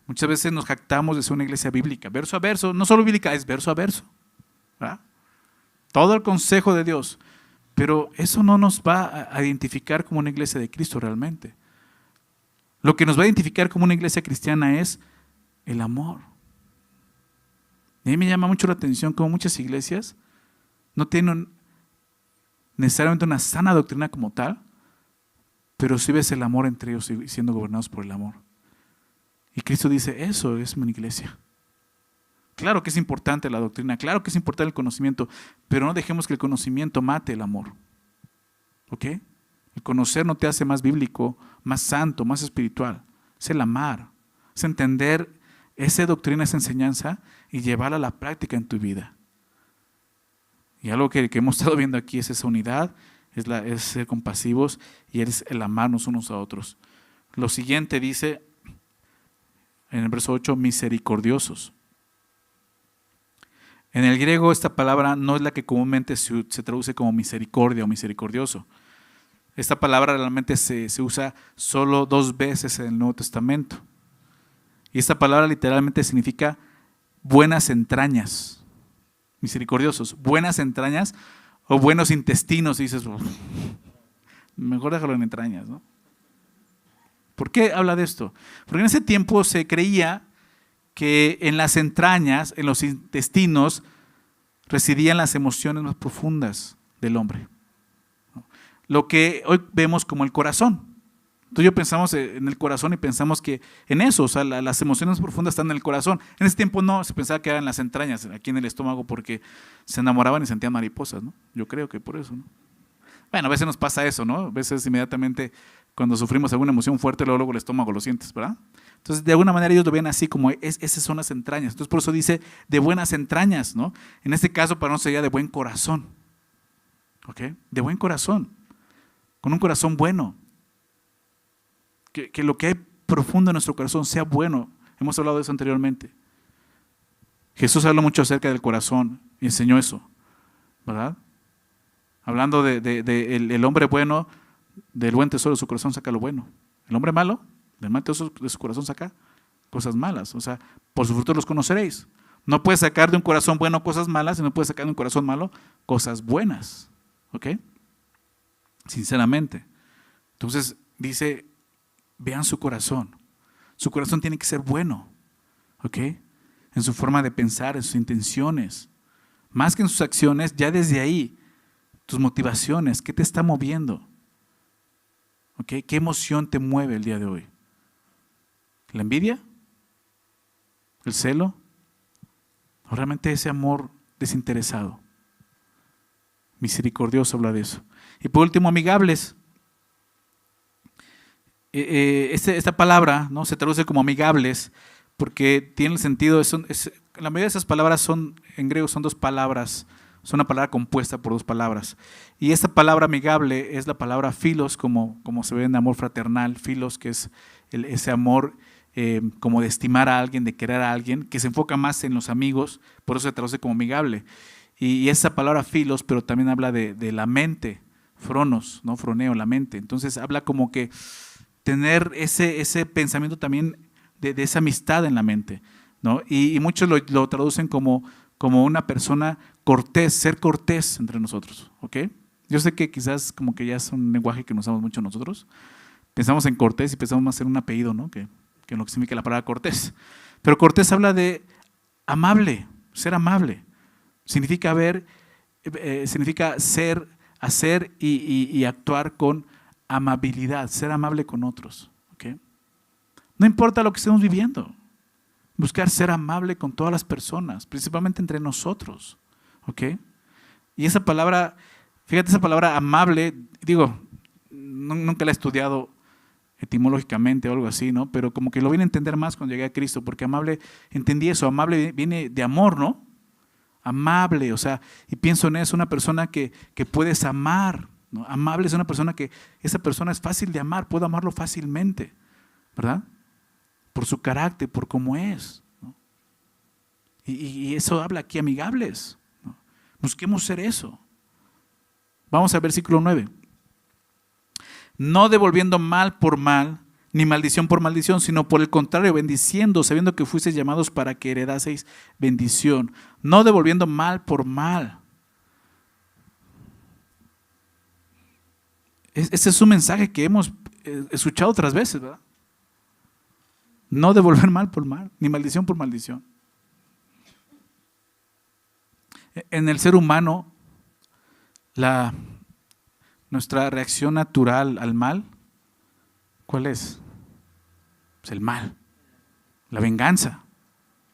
Speaker 1: Muchas veces nos jactamos de ser una iglesia bíblica, verso a verso, no solo bíblica, es verso a verso, ¿verdad? Todo el consejo de Dios, pero eso no nos va a identificar como una iglesia de Cristo realmente. Lo que nos va a identificar como una iglesia cristiana es el amor. Y a mí me llama mucho la atención cómo muchas iglesias no tienen necesariamente una sana doctrina como tal, pero sí ves el amor entre ellos y siendo gobernados por el amor. Y Cristo dice, eso es mi iglesia. Claro que es importante la doctrina, claro que es importante el conocimiento, pero no dejemos que el conocimiento mate el amor. ¿Ok? El conocer no te hace más bíblico, más santo, más espiritual. Es el amar, es entender esa doctrina, esa enseñanza y llevarla a la práctica en tu vida. Y algo que hemos estado viendo aquí es esa unidad, es ser compasivos y es el amarnos unos a otros. Lo siguiente dice en el verso 8, misericordiosos. En el griego esta palabra no es la que comúnmente se traduce como misericordia o misericordioso. Esta palabra realmente se usa solo 2 veces en el Nuevo Testamento. Y esta palabra literalmente significa buenas entrañas. Misericordiosos, buenas entrañas o buenos intestinos. Y dices, mejor déjalo en entrañas, ¿no? ¿Por qué habla de esto? Porque en ese tiempo se creía que en las entrañas, en los intestinos, residían las emociones más profundas del hombre. Lo que hoy vemos como el corazón. Tú y yo pensamos en el corazón y pensamos que en eso, o sea, las emociones profundas están en el corazón. En ese tiempo no, se pensaba que eran en las entrañas, aquí en el estómago, porque se enamoraban y sentían mariposas, ¿no? Yo creo que por eso, ¿no? Bueno, a veces nos pasa eso, ¿no? A veces inmediatamente cuando sufrimos alguna emoción fuerte, luego el estómago lo sientes, ¿verdad? Entonces, de alguna manera ellos lo ven así, como esas son las entrañas. Entonces, por eso dice de buenas entrañas, ¿no? En este caso, para nosotros sería de buen corazón. ¿Ok? De buen corazón. Con un corazón bueno. Que lo que hay profundo en nuestro corazón sea bueno. Hemos hablado de eso anteriormente. Jesús habló mucho acerca del corazón y enseñó eso, ¿verdad? Hablando de el hombre bueno, del buen tesoro de su corazón saca lo bueno. El hombre malo, del mal tesoro de su corazón saca cosas malas. O sea, por sus frutos los conoceréis. No puedes sacar de un corazón bueno cosas malas y no puedes sacar de un corazón malo cosas buenas. ¿Ok? Sinceramente. Entonces dice, vean su corazón. Su corazón tiene que ser bueno. ¿Ok? En su forma de pensar, en sus intenciones. Más que en sus acciones, ya desde ahí, tus motivaciones, ¿qué te está moviendo? ¿Ok? ¿Qué emoción te mueve el día de hoy? ¿La envidia? ¿El celo? ¿O realmente ese amor desinteresado? Misericordioso habla de eso. Y por último, amigables. Esta palabra, ¿no?, se traduce como amigables porque tiene el sentido, la mayoría de esas palabras son, en griego son 2 palabras, son una palabra compuesta por 2 palabras. Y esta palabra amigable es la palabra philos, como se ve en amor fraternal, philos, que es ese amor como de estimar a alguien, de querer a alguien, que se enfoca más en los amigos, por eso se traduce como amigable. Y esa palabra philos, pero también habla de la mente, phronos, ¿no? Froneo, la mente. Entonces habla como que tener ese pensamiento también de esa amistad en la mente, ¿no? Y muchos lo traducen como una persona cortés, ser cortés entre nosotros, ¿ok? Yo sé que quizás como que ya es un lenguaje que no usamos mucho nosotros. Pensamos en cortés y pensamos más en un apellido, ¿no? Que es lo que significa la palabra cortés. Pero cortés habla de amable, ser amable. Significa significa ser, hacer y actuar con amabilidad, ser amable con otros, ¿ok? No importa lo que estemos viviendo. Buscar ser amable con todas las personas, principalmente entre nosotros, ¿ok? Y esa palabra, fíjate, esa palabra amable, digo, nunca la he estudiado etimológicamente o algo así, ¿no? Pero como que lo vine a entender más cuando llegué a Cristo, porque amable, entendí eso, amable viene de amor, ¿no? Amable, o sea, y pienso en eso, una persona que puedes amar, ¿no? Amable es una persona que, esa persona es fácil de amar, puedo amarlo fácilmente, ¿verdad? Por su carácter, por cómo es, ¿no? Y eso habla aquí, amigables, ¿no? Busquemos ser eso. Vamos al versículo 9. No devolviendo mal por mal, ni maldición por maldición, sino por el contrario, bendiciendo, sabiendo que fuisteis llamados para que heredaseis bendición. No devolviendo mal por mal. Ese es un mensaje que hemos escuchado otras veces, ¿verdad? No devolver mal por mal, ni maldición por maldición. En el ser humano, nuestra reacción natural al mal, ¿cuál es? Pues el mal, la venganza,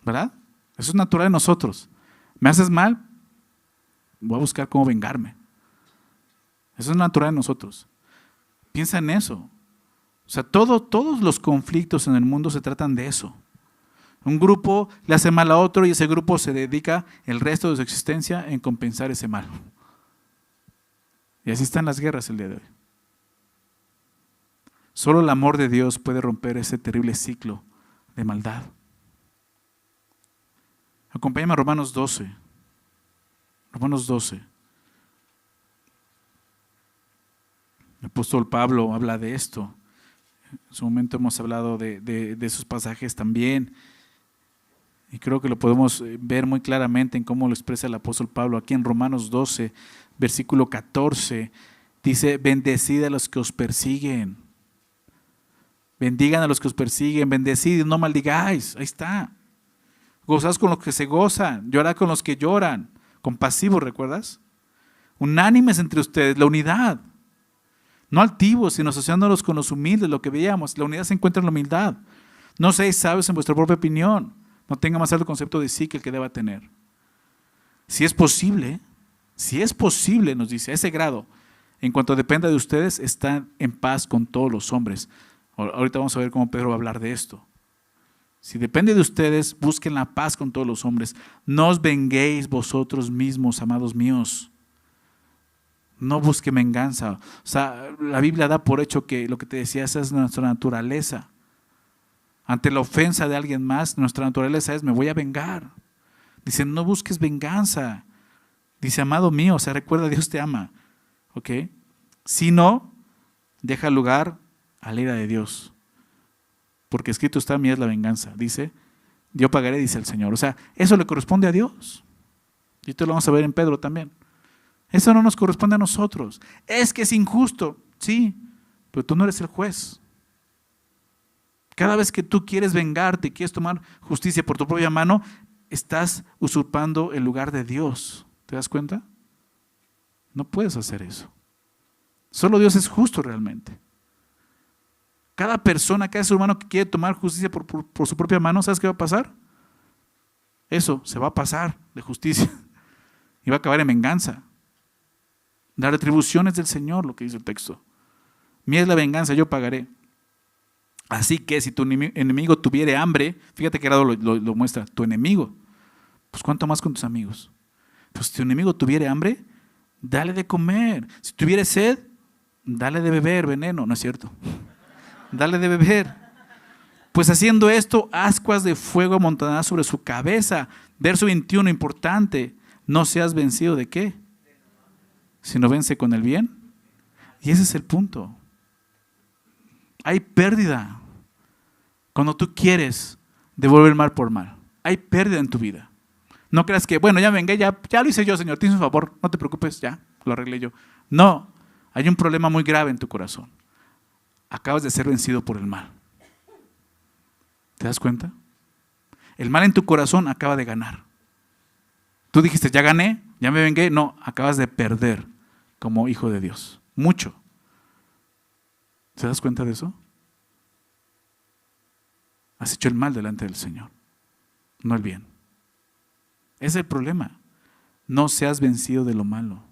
Speaker 1: ¿verdad? Eso es natural en nosotros. ¿Me haces mal? Voy a buscar cómo vengarme. Eso es natural en nosotros. Piensa en eso. O sea, todos los conflictos en el mundo se tratan de eso. Un grupo le hace mal a otro y ese grupo se dedica el resto de su existencia en compensar ese mal. Y así están las guerras el día de hoy. Solo el amor de Dios puede romper ese terrible ciclo de maldad. Acompáñame a Romanos 12. Romanos 12. El apóstol Pablo habla de esto. En su momento hemos hablado de esos pasajes también. Y creo que lo podemos ver muy claramente en cómo lo expresa el apóstol Pablo. Aquí en Romanos 12, versículo 14, dice: bendecid a los que os persiguen. Bendigan a los que os persiguen, bendecid y no maldigáis. Ahí está. Gozad con los que se gozan, llorad con los que lloran. Compasivos, ¿recuerdas? Unánimes entre ustedes, la unidad. No altivos, sino asociándolos con los humildes, lo que veíamos. La unidad se encuentra en la humildad. No seáis sabios en vuestra propia opinión. No tenga más alto concepto de sí que el que deba tener. Si es posible, nos dice, a ese grado, en cuanto dependa de ustedes, están en paz con todos los hombres. Ahorita vamos a ver cómo Pedro va a hablar de esto. Si depende de ustedes, busquen la paz con todos los hombres. No os venguéis vosotros mismos, amados míos. No busquen venganza. O sea, la Biblia da por hecho que lo que te decía, esa es nuestra naturaleza. Ante la ofensa de alguien más, nuestra naturaleza es: me voy a vengar. Dice: no busques venganza. Dice: amado mío, o sea, recuerda, Dios te ama. ¿Ok? Si no, deja lugar a la ira de Dios. Porque escrito está: mía es la venganza. Dice: yo pagaré, dice el Señor. O sea, eso le corresponde a Dios. Y esto lo vamos a ver en Pedro también. Eso no nos corresponde a nosotros. Es que es injusto. Sí, pero tú no eres el juez. Cada vez que tú quieres vengarte, quieres tomar justicia por tu propia mano, estás usurpando el lugar de Dios. ¿Te das cuenta? No puedes hacer eso. Solo Dios es justo realmente. Cada persona, cada ser humano que quiere tomar justicia por su propia mano, ¿sabes qué va a pasar? Eso, se va a pasar de justicia y va a acabar en venganza. La retribución es del Señor, lo que dice el texto. Mía es la venganza, yo pagaré. Así que si tu enemigo tuviere hambre, fíjate qué grado lo muestra, tu enemigo, pues cuánto más con tus amigos. Pues si tu enemigo tuviere hambre, dale de comer. Si tuviere sed, dale de beber veneno, ¿no es cierto? Dale de beber. Pues haciendo esto, ascuas de fuego amontonarás sobre su cabeza. Verso 21, importante. No seas vencido ¿de qué? Sino vence con el bien. Y ese es el punto. Hay pérdida cuando tú quieres devolver mal por mal. Hay pérdida en tu vida. No creas que, bueno, ya vengué, ya lo hice yo, Señor, tienes un favor, no te preocupes, ya lo arreglé yo. No, hay un problema muy grave en tu corazón. Acabas de ser vencido por el mal. ¿Te das cuenta? El mal en tu corazón acaba de ganar. Tú dijiste: ya gané, ya me vengué. No, acabas de perder como hijo de Dios. Mucho. ¿Te das cuenta de eso? Has hecho el mal delante del Señor, no el bien. Ese es el problema. No seas vencido de lo malo.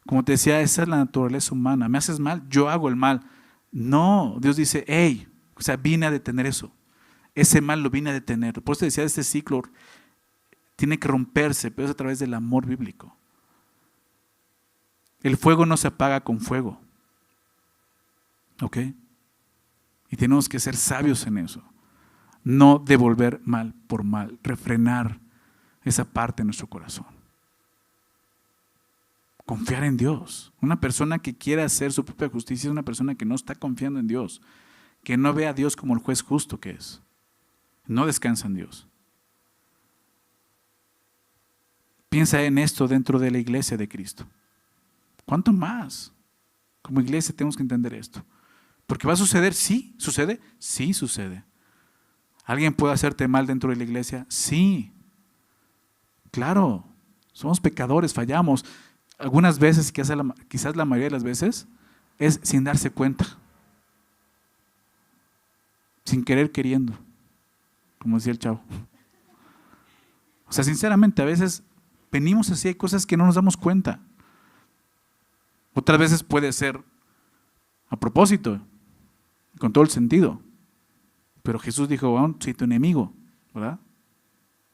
Speaker 1: Como te decía, esa es la naturaleza humana. Me haces mal, yo hago el mal. No, Dios dice, hey, o sea, vine a detener eso. Ese mal lo vine a detener. Por eso decía, este ciclo tiene que romperse, pero es a través del amor bíblico. El fuego no se apaga con fuego. ¿Ok? Y tenemos que ser sabios en eso. No devolver mal por mal, refrenar esa parte de nuestro corazón. Confiar en Dios. Una persona que quiere hacer su propia justicia es una persona que no está confiando en Dios, que no ve a Dios como el juez justo que es. No descansa en Dios. Piensa en esto dentro de la iglesia de Cristo. ¿Cuánto más? Como iglesia tenemos que entender esto. Porque va a suceder, sí. ¿Sucede? Sí sucede. ¿Alguien puede hacerte mal dentro de la iglesia? Sí. Claro. Somos pecadores, fallamos. Algunas veces, quizás la mayoría de las veces, es sin darse cuenta. Sin querer queriendo. Como decía el chavo. O sea, sinceramente, a veces venimos así, hay cosas que no nos damos cuenta. Otras veces puede ser a propósito, con todo el sentido. Pero Jesús dijo, bueno, soy tu enemigo, ¿verdad?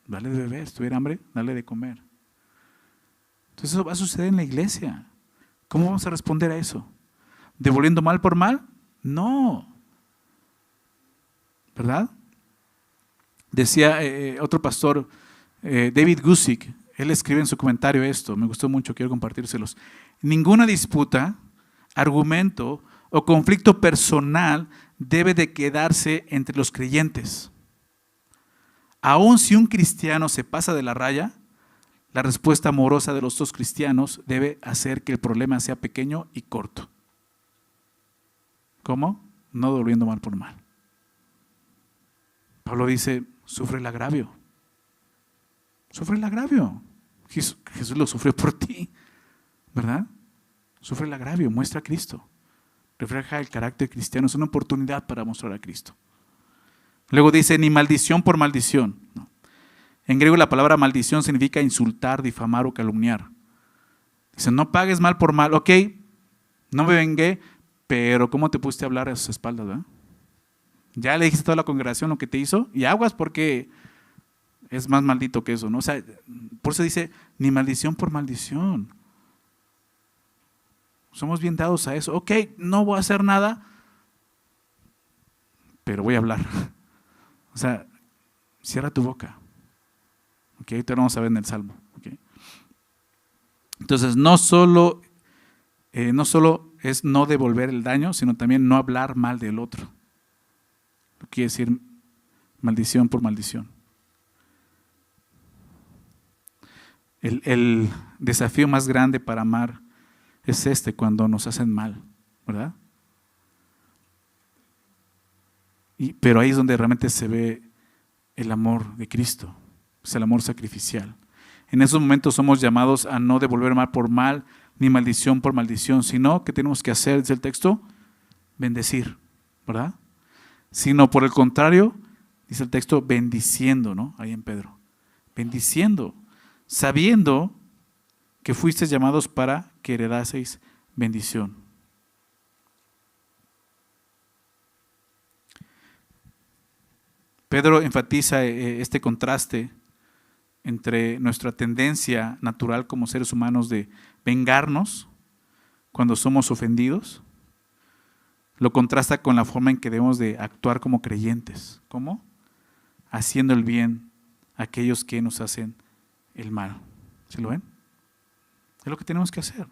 Speaker 1: Dale de beber, si tuviera hambre, dale de comer. Entonces eso va a suceder en la iglesia. ¿Cómo vamos a responder a eso? ¿Devolviendo mal por mal? No. ¿Verdad? Decía otro pastor, David Gusick, él escribe en su comentario esto, me gustó mucho, quiero compartírselos. Ninguna disputa, argumento o conflicto personal debe de quedarse entre los creyentes. Aun si un cristiano se pasa de la raya, la respuesta amorosa de los dos cristianos debe hacer que el problema sea pequeño y corto. ¿Cómo? No devolviendo mal por mal. Pablo dice, sufre el agravio. Sufre el agravio. Jesús lo sufrió por ti, ¿verdad? Sufre el agravio, muestra a Cristo. Refleja el carácter cristiano, es una oportunidad para mostrar a Cristo. Luego dice, ni maldición por maldición. No. En griego la palabra maldición significa insultar, difamar o calumniar. Dice, no pagues mal por mal. Ok, no me vengué, pero ¿cómo te pusiste a hablar a sus espaldas, verdad? Ya le dijiste a toda la congregación lo que te hizo y aguas porque es más maldito que eso, ¿no? O sea, por eso dice, ni maldición por maldición. Somos bien dados a eso. Ok, no voy a hacer nada, pero voy a hablar. O sea, cierra tu boca. Ok, ahorita vamos a ver en el Salmo. Okay. Entonces, no solo es no devolver el daño, sino también no hablar mal del otro. Quiere decir maldición por maldición. El desafío más grande para amar es cuando nos hacen mal, ¿verdad? Pero ahí es donde realmente se ve el amor de Cristo, es el amor sacrificial. En esos momentos somos llamados a no devolver mal por mal, ni maldición por maldición, sino que tenemos que hacer, dice el texto, bendecir, ¿verdad? Sino por el contrario, dice el texto, bendiciendo, ¿no? Ahí en Pedro, bendiciendo, sabiendo que fuisteis llamados para que heredaseis bendición. Pedro enfatiza este contraste entre nuestra tendencia natural como seres humanos de vengarnos cuando somos ofendidos. Lo contrasta con la forma en que debemos de actuar como creyentes. ¿Cómo? Haciendo el bien a aquellos que nos hacen el mal. ¿Sí lo ven? Es lo que tenemos que hacer.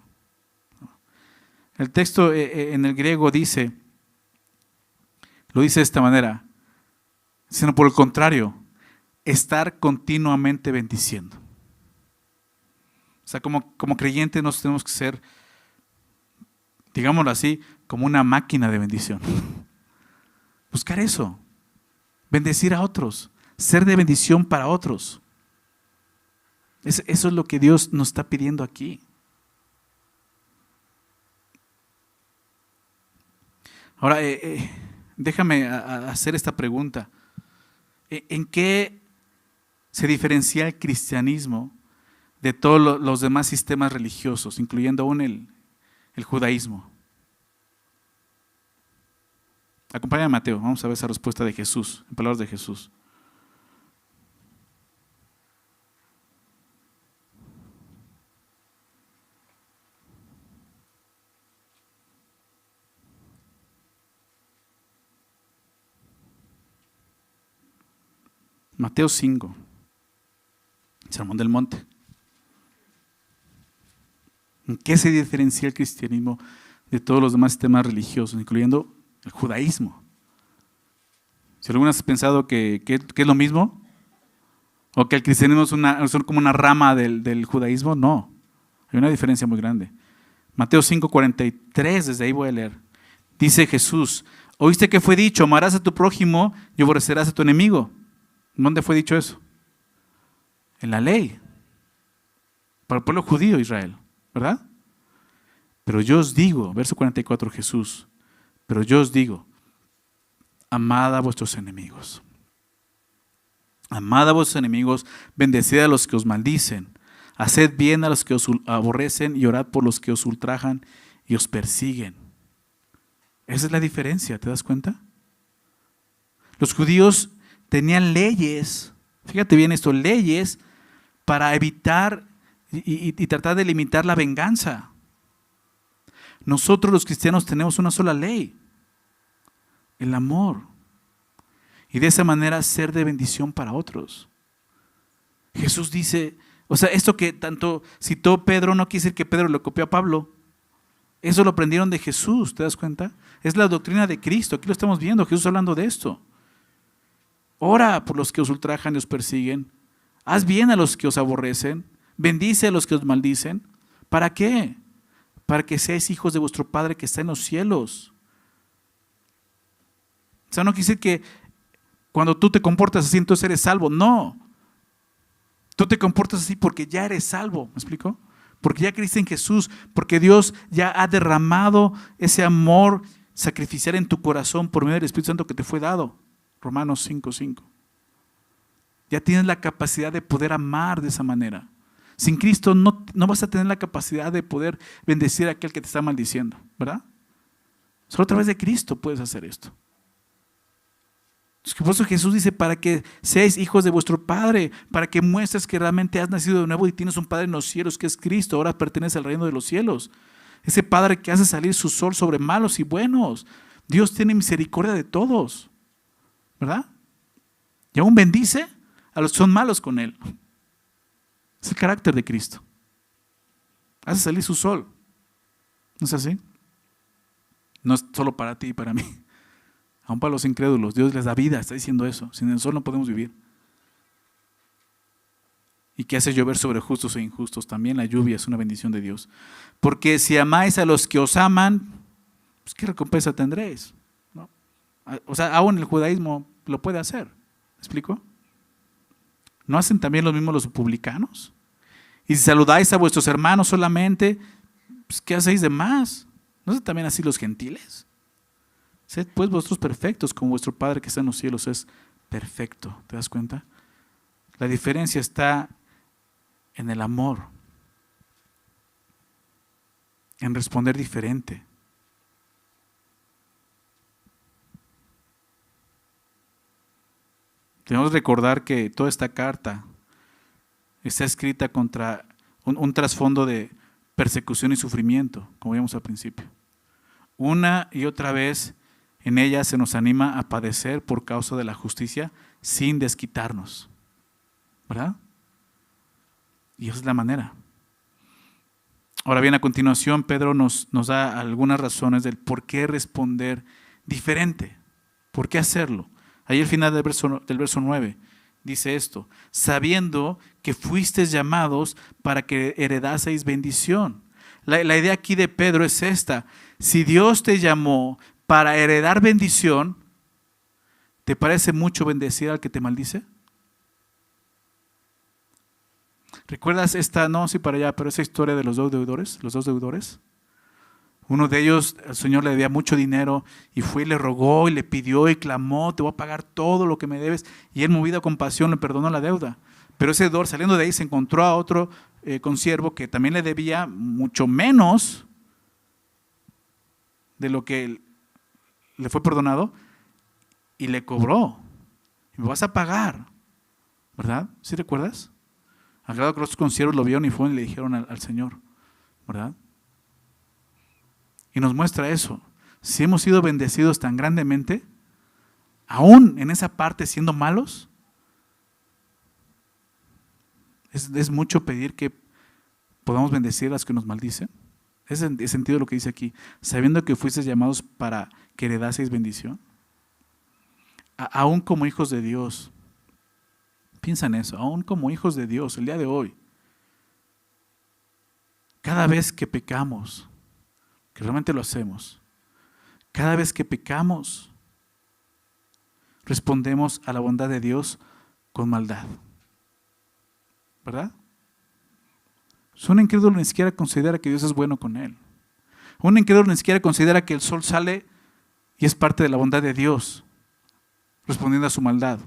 Speaker 1: El texto en el griego lo dice de esta manera, sino por el contrario, estar continuamente bendiciendo. O sea, como creyentes nos tenemos que ser, digámoslo así, como una máquina de bendición. Buscar eso, bendecir a otros, ser de bendición para otros. Eso es lo que Dios nos está pidiendo aquí. Ahora, déjame hacer esta pregunta. ¿En qué se diferencia el cristianismo de todos los demás sistemas religiosos, incluyendo aún el judaísmo? Acompáñame a Mateo, vamos a ver esa respuesta de Jesús, en palabras de Jesús. Mateo 5, Sermón del Monte. ¿En qué se diferencia el cristianismo de todos los demás sistemas religiosos, incluyendo el judaísmo? Si alguna vez has pensado que es lo mismo, o que el cristianismo es como una rama del judaísmo, no. Hay una diferencia muy grande. Mateo 5:43, desde ahí voy a leer. Dice Jesús: ¿oíste que fue dicho, amarás a tu prójimo y aborrecerás a tu enemigo? ¿Dónde fue dicho eso? En la ley. Para el pueblo judío, Israel, ¿verdad? Pero yo os digo, verso 44, Jesús, pero yo os digo, amad a vuestros enemigos. Amad a vuestros enemigos, bendecid a los que os maldicen, haced bien a los que os aborrecen y orad por los que os ultrajan y os persiguen. Esa es la diferencia, ¿te das cuenta? Los judíos tenían leyes, fíjate bien esto, leyes para evitar y tratar de limitar la venganza. Nosotros los cristianos tenemos una sola ley, el amor. Y de esa manera ser de bendición para otros. Jesús dice, o sea, esto que tanto citó Pedro no quiere decir que Pedro le copió a Pablo. Eso lo aprendieron de Jesús, ¿te das cuenta? Es la doctrina de Cristo, aquí lo estamos viendo, Jesús hablando de esto. Ora por los que os ultrajan y os persiguen. Haz bien a los que os aborrecen. Bendice a los que os maldicen. ¿Para qué? Para que seáis hijos de vuestro Padre que está en los cielos. O sea, no quiere decir que cuando tú te comportas así, entonces eres salvo. No. Tú te comportas así porque ya eres salvo. ¿Me explico? Porque ya creíste en Jesús. Porque Dios ya ha derramado ese amor sacrificial en tu corazón por medio del Espíritu Santo que te fue dado. Romanos 5:5. Ya tienes la capacidad de poder amar de esa manera. Sin Cristo no vas a tener la capacidad de poder bendecir a aquel que te está maldiciendo, ¿verdad? Solo a través de Cristo puedes hacer esto. Por eso Jesús dice, para que seáis hijos de vuestro Padre, para que muestres que realmente has nacido de nuevo y tienes un Padre en los cielos que es Cristo, ahora pertenece al reino de los cielos. Ese Padre que hace salir su sol sobre malos y buenos. Dios tiene misericordia de todos, ¿verdad? Y aún bendice a los que son malos con Él. Es el carácter de Cristo. Hace salir su sol. ¿No es así? No es solo para ti y para mí. Aún para los incrédulos. Dios les da vida, está diciendo eso. Sin el sol no podemos vivir. Y que hace llover sobre justos e injustos. También la lluvia es una bendición de Dios. Porque si amáis a los que os aman, pues ¿qué recompensa tendréis? ¿No? O sea, aún el judaísmo lo puede hacer. ¿Me explico? ¿No hacen también lo mismo los publicanos? Y si saludáis a vuestros hermanos solamente, pues ¿qué hacéis de más? ¿No hacen también así los gentiles? Sed pues vosotros perfectos, como vuestro Padre que está en los cielos es perfecto. ¿Te das cuenta? La diferencia está en el amor, en responder diferente. Debemos recordar que toda esta carta está escrita contra un trasfondo de persecución y sufrimiento, como vimos al principio. Una y otra vez en ella se nos anima a padecer por causa de la justicia sin desquitarnos, ¿verdad? Y esa es la manera. Ahora bien, a continuación Pedro nos da algunas razones del por qué responder diferente, por qué hacerlo. Ahí al final del verso 9 dice esto: sabiendo que fuisteis llamados para que heredaseis bendición. La idea aquí de Pedro es esta: si Dios te llamó para heredar bendición, ¿te parece mucho bendecir al que te maldice? ¿Recuerdas esta, no sé para allá, pero esa historia de los dos deudores? Uno de ellos, el Señor le debía mucho dinero y fue y le rogó y le pidió y clamó: te voy a pagar todo lo que me debes. Y él, movido a compasión, le perdonó la deuda. Pero ese deudor, saliendo de ahí, se encontró a otro consiervo que también le debía mucho menos de lo que le fue perdonado. y le cobró. Y me vas a pagar, ¿verdad? ¿Sí recuerdas? Al grado que los conciervos lo vieron y fueron y le dijeron al Señor, ¿verdad? Y nos muestra eso. Si hemos sido bendecidos tan grandemente, aún en esa parte siendo malos, es mucho pedir que podamos bendecir a los que nos maldicen. Es el sentido de lo que dice aquí. Sabiendo que fuisteis llamados para que heredaseis bendición. Aún como hijos de Dios. Piensa en eso. Aún como hijos de Dios, el día de hoy. Cada vez que pecamos, que realmente lo hacemos, cada vez que pecamos, respondemos a la bondad de Dios con maldad. ¿Verdad? Un incrédulo ni siquiera considera que Dios es bueno con él. Un incrédulo ni siquiera considera que el sol sale y es parte de la bondad de Dios, respondiendo a su maldad.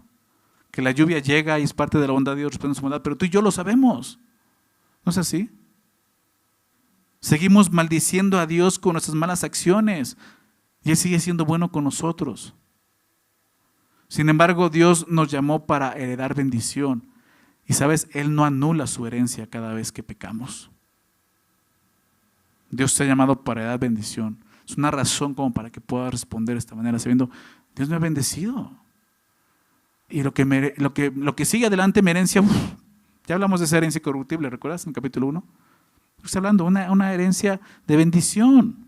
Speaker 1: Que la lluvia llega y es parte de la bondad de Dios, respondiendo a su maldad. Pero tú y yo lo sabemos. ¿No es así? Seguimos maldiciendo a Dios con nuestras malas acciones y Él sigue siendo bueno con nosotros. Sin embargo, Dios nos llamó para heredar bendición. Y sabes, Él no anula su herencia cada vez que pecamos. Dios te ha llamado para heredar bendición. Es una razón como para que puedas responder de esta manera, sabiendo, Dios me ha bendecido. Y lo que sigue adelante, mi herencia, ya hablamos de esa herencia incorruptible, ¿recuerdas? En el capítulo 1. Estoy hablando de una herencia de bendición.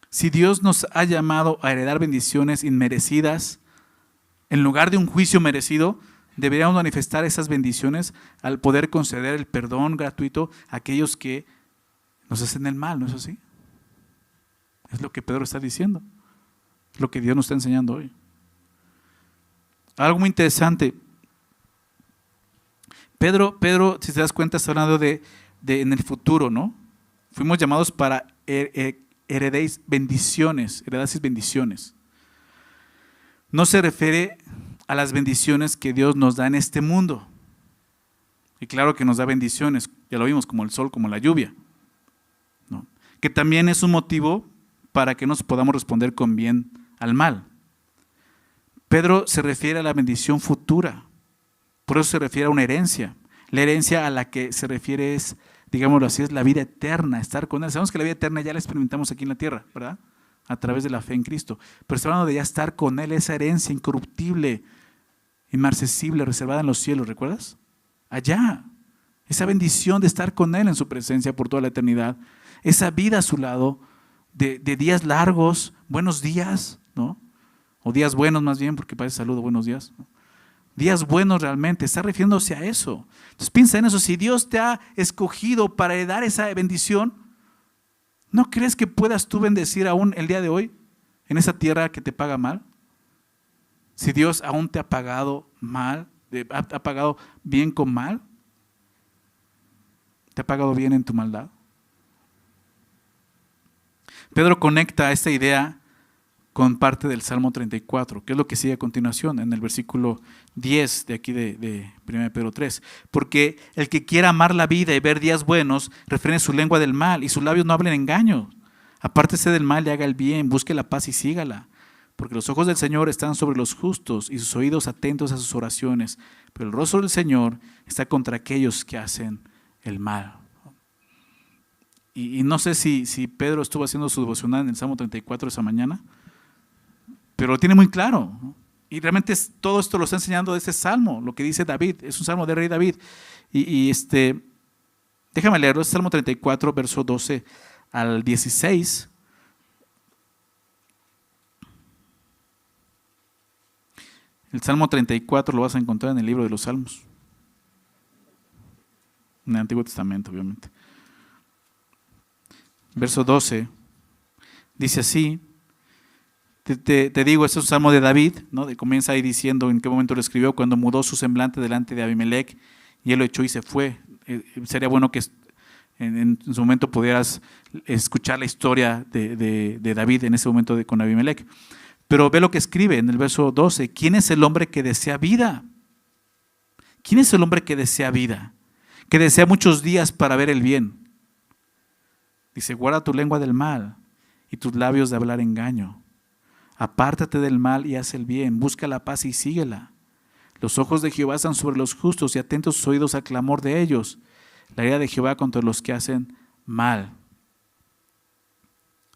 Speaker 1: Si Dios nos ha llamado a heredar bendiciones inmerecidas, en lugar de un juicio merecido, deberíamos manifestar esas bendiciones al poder conceder el perdón gratuito a aquellos que nos hacen el mal, ¿no es así? Es lo que Pedro está diciendo, es lo que Dios nos está enseñando hoy. Algo muy interesante. Pedro, si te das cuenta, está hablando de en el futuro, ¿no? Fuimos llamados para heredaseis bendiciones. No se refiere a las bendiciones que Dios nos da en este mundo. Y claro que nos da bendiciones, ya lo vimos, como el sol, como la lluvia, ¿no? Que también es un motivo para que nos podamos responder con bien al mal. Pedro se refiere a la bendición futura, por eso se refiere a una herencia. La herencia a la que se refiere es, digámoslo así, es la vida eterna, estar con Él. Sabemos que la vida eterna ya la experimentamos aquí en la tierra, ¿verdad? A través de la fe en Cristo. Pero está hablando de ya estar con Él, esa herencia incorruptible, inmarcesible, reservada en los cielos, ¿recuerdas? Allá, esa bendición de estar con Él en su presencia por toda la eternidad, esa vida a su lado, de días largos, buenos días, ¿no? O días buenos más bien, porque parece saludo, buenos días, ¿no? Días buenos realmente, está refiriéndose a eso. Entonces piensa en eso, si Dios te ha escogido para heredar esa bendición, ¿no crees que puedas tú bendecir aún el día de hoy en esa tierra que te paga mal? Si Dios aún te ha pagado mal, ha pagado bien con mal, ¿te ha pagado bien en tu maldad? Pedro conecta esta idea con parte del Salmo 34, que es lo que sigue a continuación en el versículo 10 de aquí de 1 Pedro 3. Porque el que quiera amar la vida y ver días buenos, refrene su lengua del mal y sus labios no hablen engaño. Apártese del mal y haga el bien, busque la paz y sígala. Porque los ojos del Señor están sobre los justos y sus oídos atentos a sus oraciones. Pero el rostro del Señor está contra aquellos que hacen el mal. Y no sé si Pedro estuvo haciendo su devocional en el Salmo 34 esa mañana, pero lo tiene muy claro, ¿no? Y realmente todo esto lo está enseñando de este salmo, lo que dice David, es un salmo del rey David. Déjame leerlo, es Salmo 34, verso 12 al 16. El Salmo 34 lo vas a encontrar en el libro de los Salmos, en el Antiguo Testamento, obviamente. Verso 12, dice así. Te digo, este es un salmo de David, ¿no? Comienza ahí diciendo en qué momento lo escribió, cuando mudó su semblante delante de Abimelech y él lo echó y se fue. Sería bueno que en su momento pudieras escuchar la historia de David en ese momento con Abimelech. Pero ve lo que escribe en el verso 12. ¿Quién es el hombre que desea vida? ¿Quién es el hombre que desea vida? Que desea muchos días para ver el bien. Dice, guarda tu lengua del mal y tus labios de hablar engaño. Apártate del mal y haz el bien, busca la paz y síguela. Los ojos de Jehová están sobre los justos y atentos sus oídos al clamor de ellos. La ira de Jehová contra los que hacen mal.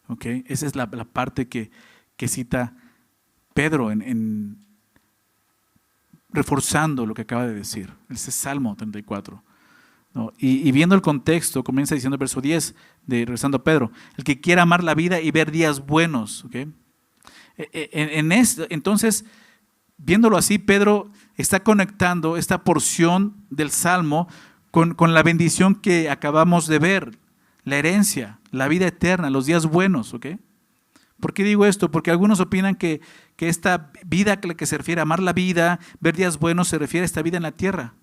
Speaker 1: ¿Ok? Esa es la parte que cita Pedro reforzando lo que acaba de decir. Ese es Salmo 34. ¿No? Y viendo el contexto, comienza diciendo el verso 10, regresando a Pedro, el que quiera amar la vida y ver días buenos. ¿Okay? Entonces, viéndolo así, Pedro está conectando esta porción del Salmo con la bendición que acabamos de ver, la herencia, la vida eterna, los días buenos. ¿Okay? ¿Por qué digo esto? Porque algunos opinan que esta vida a la que se refiere, amar la vida, ver días buenos, se refiere a esta vida en la tierra.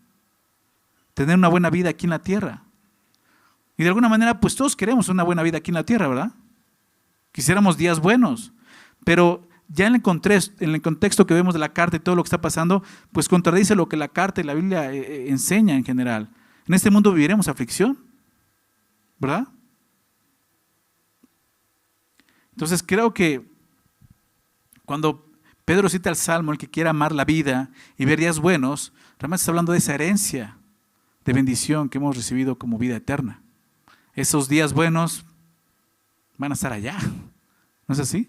Speaker 1: Tener una buena vida aquí en la tierra. Y de alguna manera, pues todos queremos una buena vida aquí en la tierra, ¿verdad? Quisiéramos días buenos. Pero ya en el contexto que vemos de la carta y todo lo que está pasando, pues contradice lo que la carta y la Biblia enseña en general. En este mundo viviremos aflicción, ¿verdad? Entonces creo que cuando Pedro cita el Salmo, el que quiera amar la vida y ver días buenos, realmente está hablando de esa herencia de bendición que hemos recibido como vida eterna. Esos días buenos van a estar allá, ¿no es así?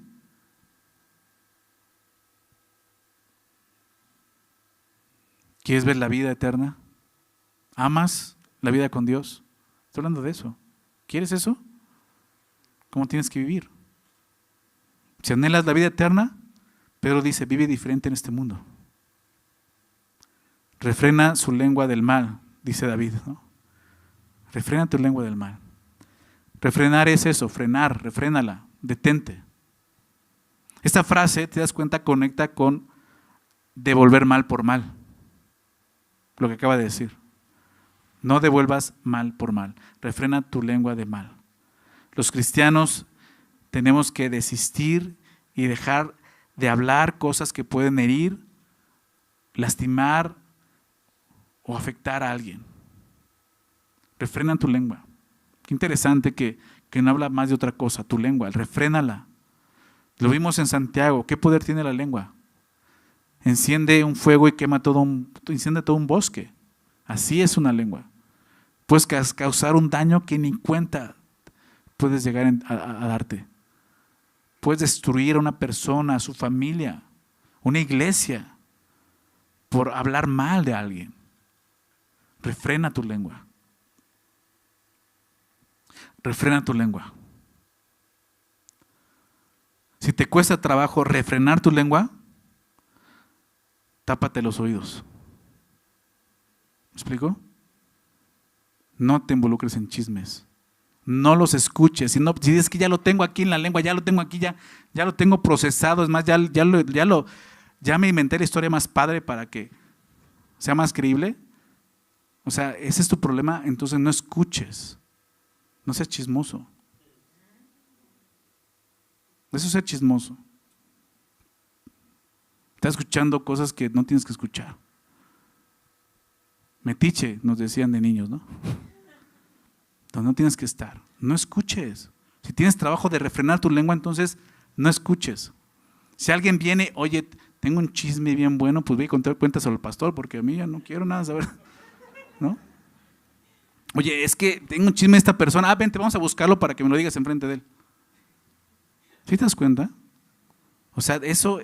Speaker 1: ¿Quieres ver la vida eterna? ¿Amas la vida con Dios? Estoy hablando de eso. ¿Quieres eso? ¿Cómo tienes que vivir? Si anhelas la vida eterna, Pedro dice, vive diferente en este mundo. Refrena su lengua del mal, dice David, ¿no? Refrena tu lengua del mal. Refrenar es eso, frenar, refrénala, detente. Esta frase, te das cuenta, conecta con devolver mal por mal. Lo que acaba de decir. No devuelvas mal por mal. Refrena tu lengua de mal. Los cristianos tenemos que desistir y dejar de hablar cosas que pueden herir, lastimar o afectar a alguien. Refrena tu lengua. Qué interesante que no habla más de otra cosa, tu lengua, refrénala. Lo vimos en Santiago. ¿Qué poder tiene la lengua? Enciende un fuego y incendia todo un bosque. Así es una lengua. Puedes causar un daño que ni cuenta puedes llegar a darte. Puedes destruir a una persona, a su familia, una iglesia, por hablar mal de alguien. Refrena tu lengua. Refrena tu lengua. Si te cuesta trabajo refrenar tu lengua, tápate los oídos. ¿Me explico? No te involucres en chismes. No los escuches. Si es que ya lo tengo aquí en la lengua, ya lo tengo aquí, ya lo tengo procesado. Es más, ya me inventé la historia más padre para que sea más creíble. O sea, ese es tu problema, entonces no escuches. No seas chismoso. Eso es ser chismoso. Estás escuchando cosas que no tienes que escuchar. Metiche, nos decían de niños, ¿no? Entonces no tienes que estar. No escuches. Si tienes trabajo de refrenar tu lengua, entonces no escuches. Si alguien viene, oye, tengo un chisme bien bueno, pues ve y cuéntaselo al pastor, porque a mí ya no quiero nada saber, ¿no? Oye, es que tengo un chisme de esta persona. Vente, vamos a buscarlo para que me lo digas enfrente de él. ¿Sí te das cuenta? O sea, eso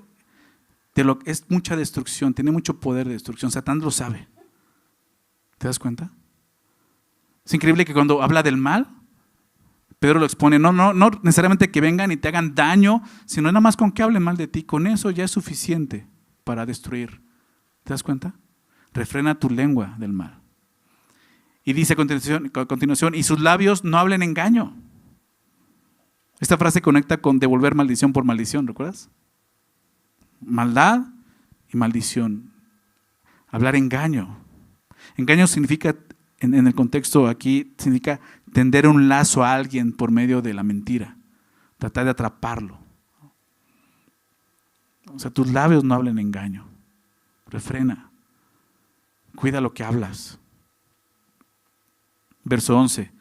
Speaker 1: es mucha destrucción, tiene mucho poder de destrucción. Satán lo sabe. ¿Te das cuenta? Es increíble que cuando habla del mal, Pedro lo expone. No necesariamente que vengan y te hagan daño, sino nada más con que hablen mal de ti. Con eso ya es suficiente para destruir. ¿Te das cuenta? Refrena tu lengua del mal. Y dice a continuación, y sus labios no hablen engaño. Esta frase conecta con devolver maldición por maldición, ¿recuerdas? Maldad y maldición. Hablar engaño. Engaño significa, en el contexto aquí, significa tender un lazo a alguien por medio de la mentira. Tratar de atraparlo. O sea, tus labios no hablen engaño. Refrena. Cuida lo que hablas. Verso 11.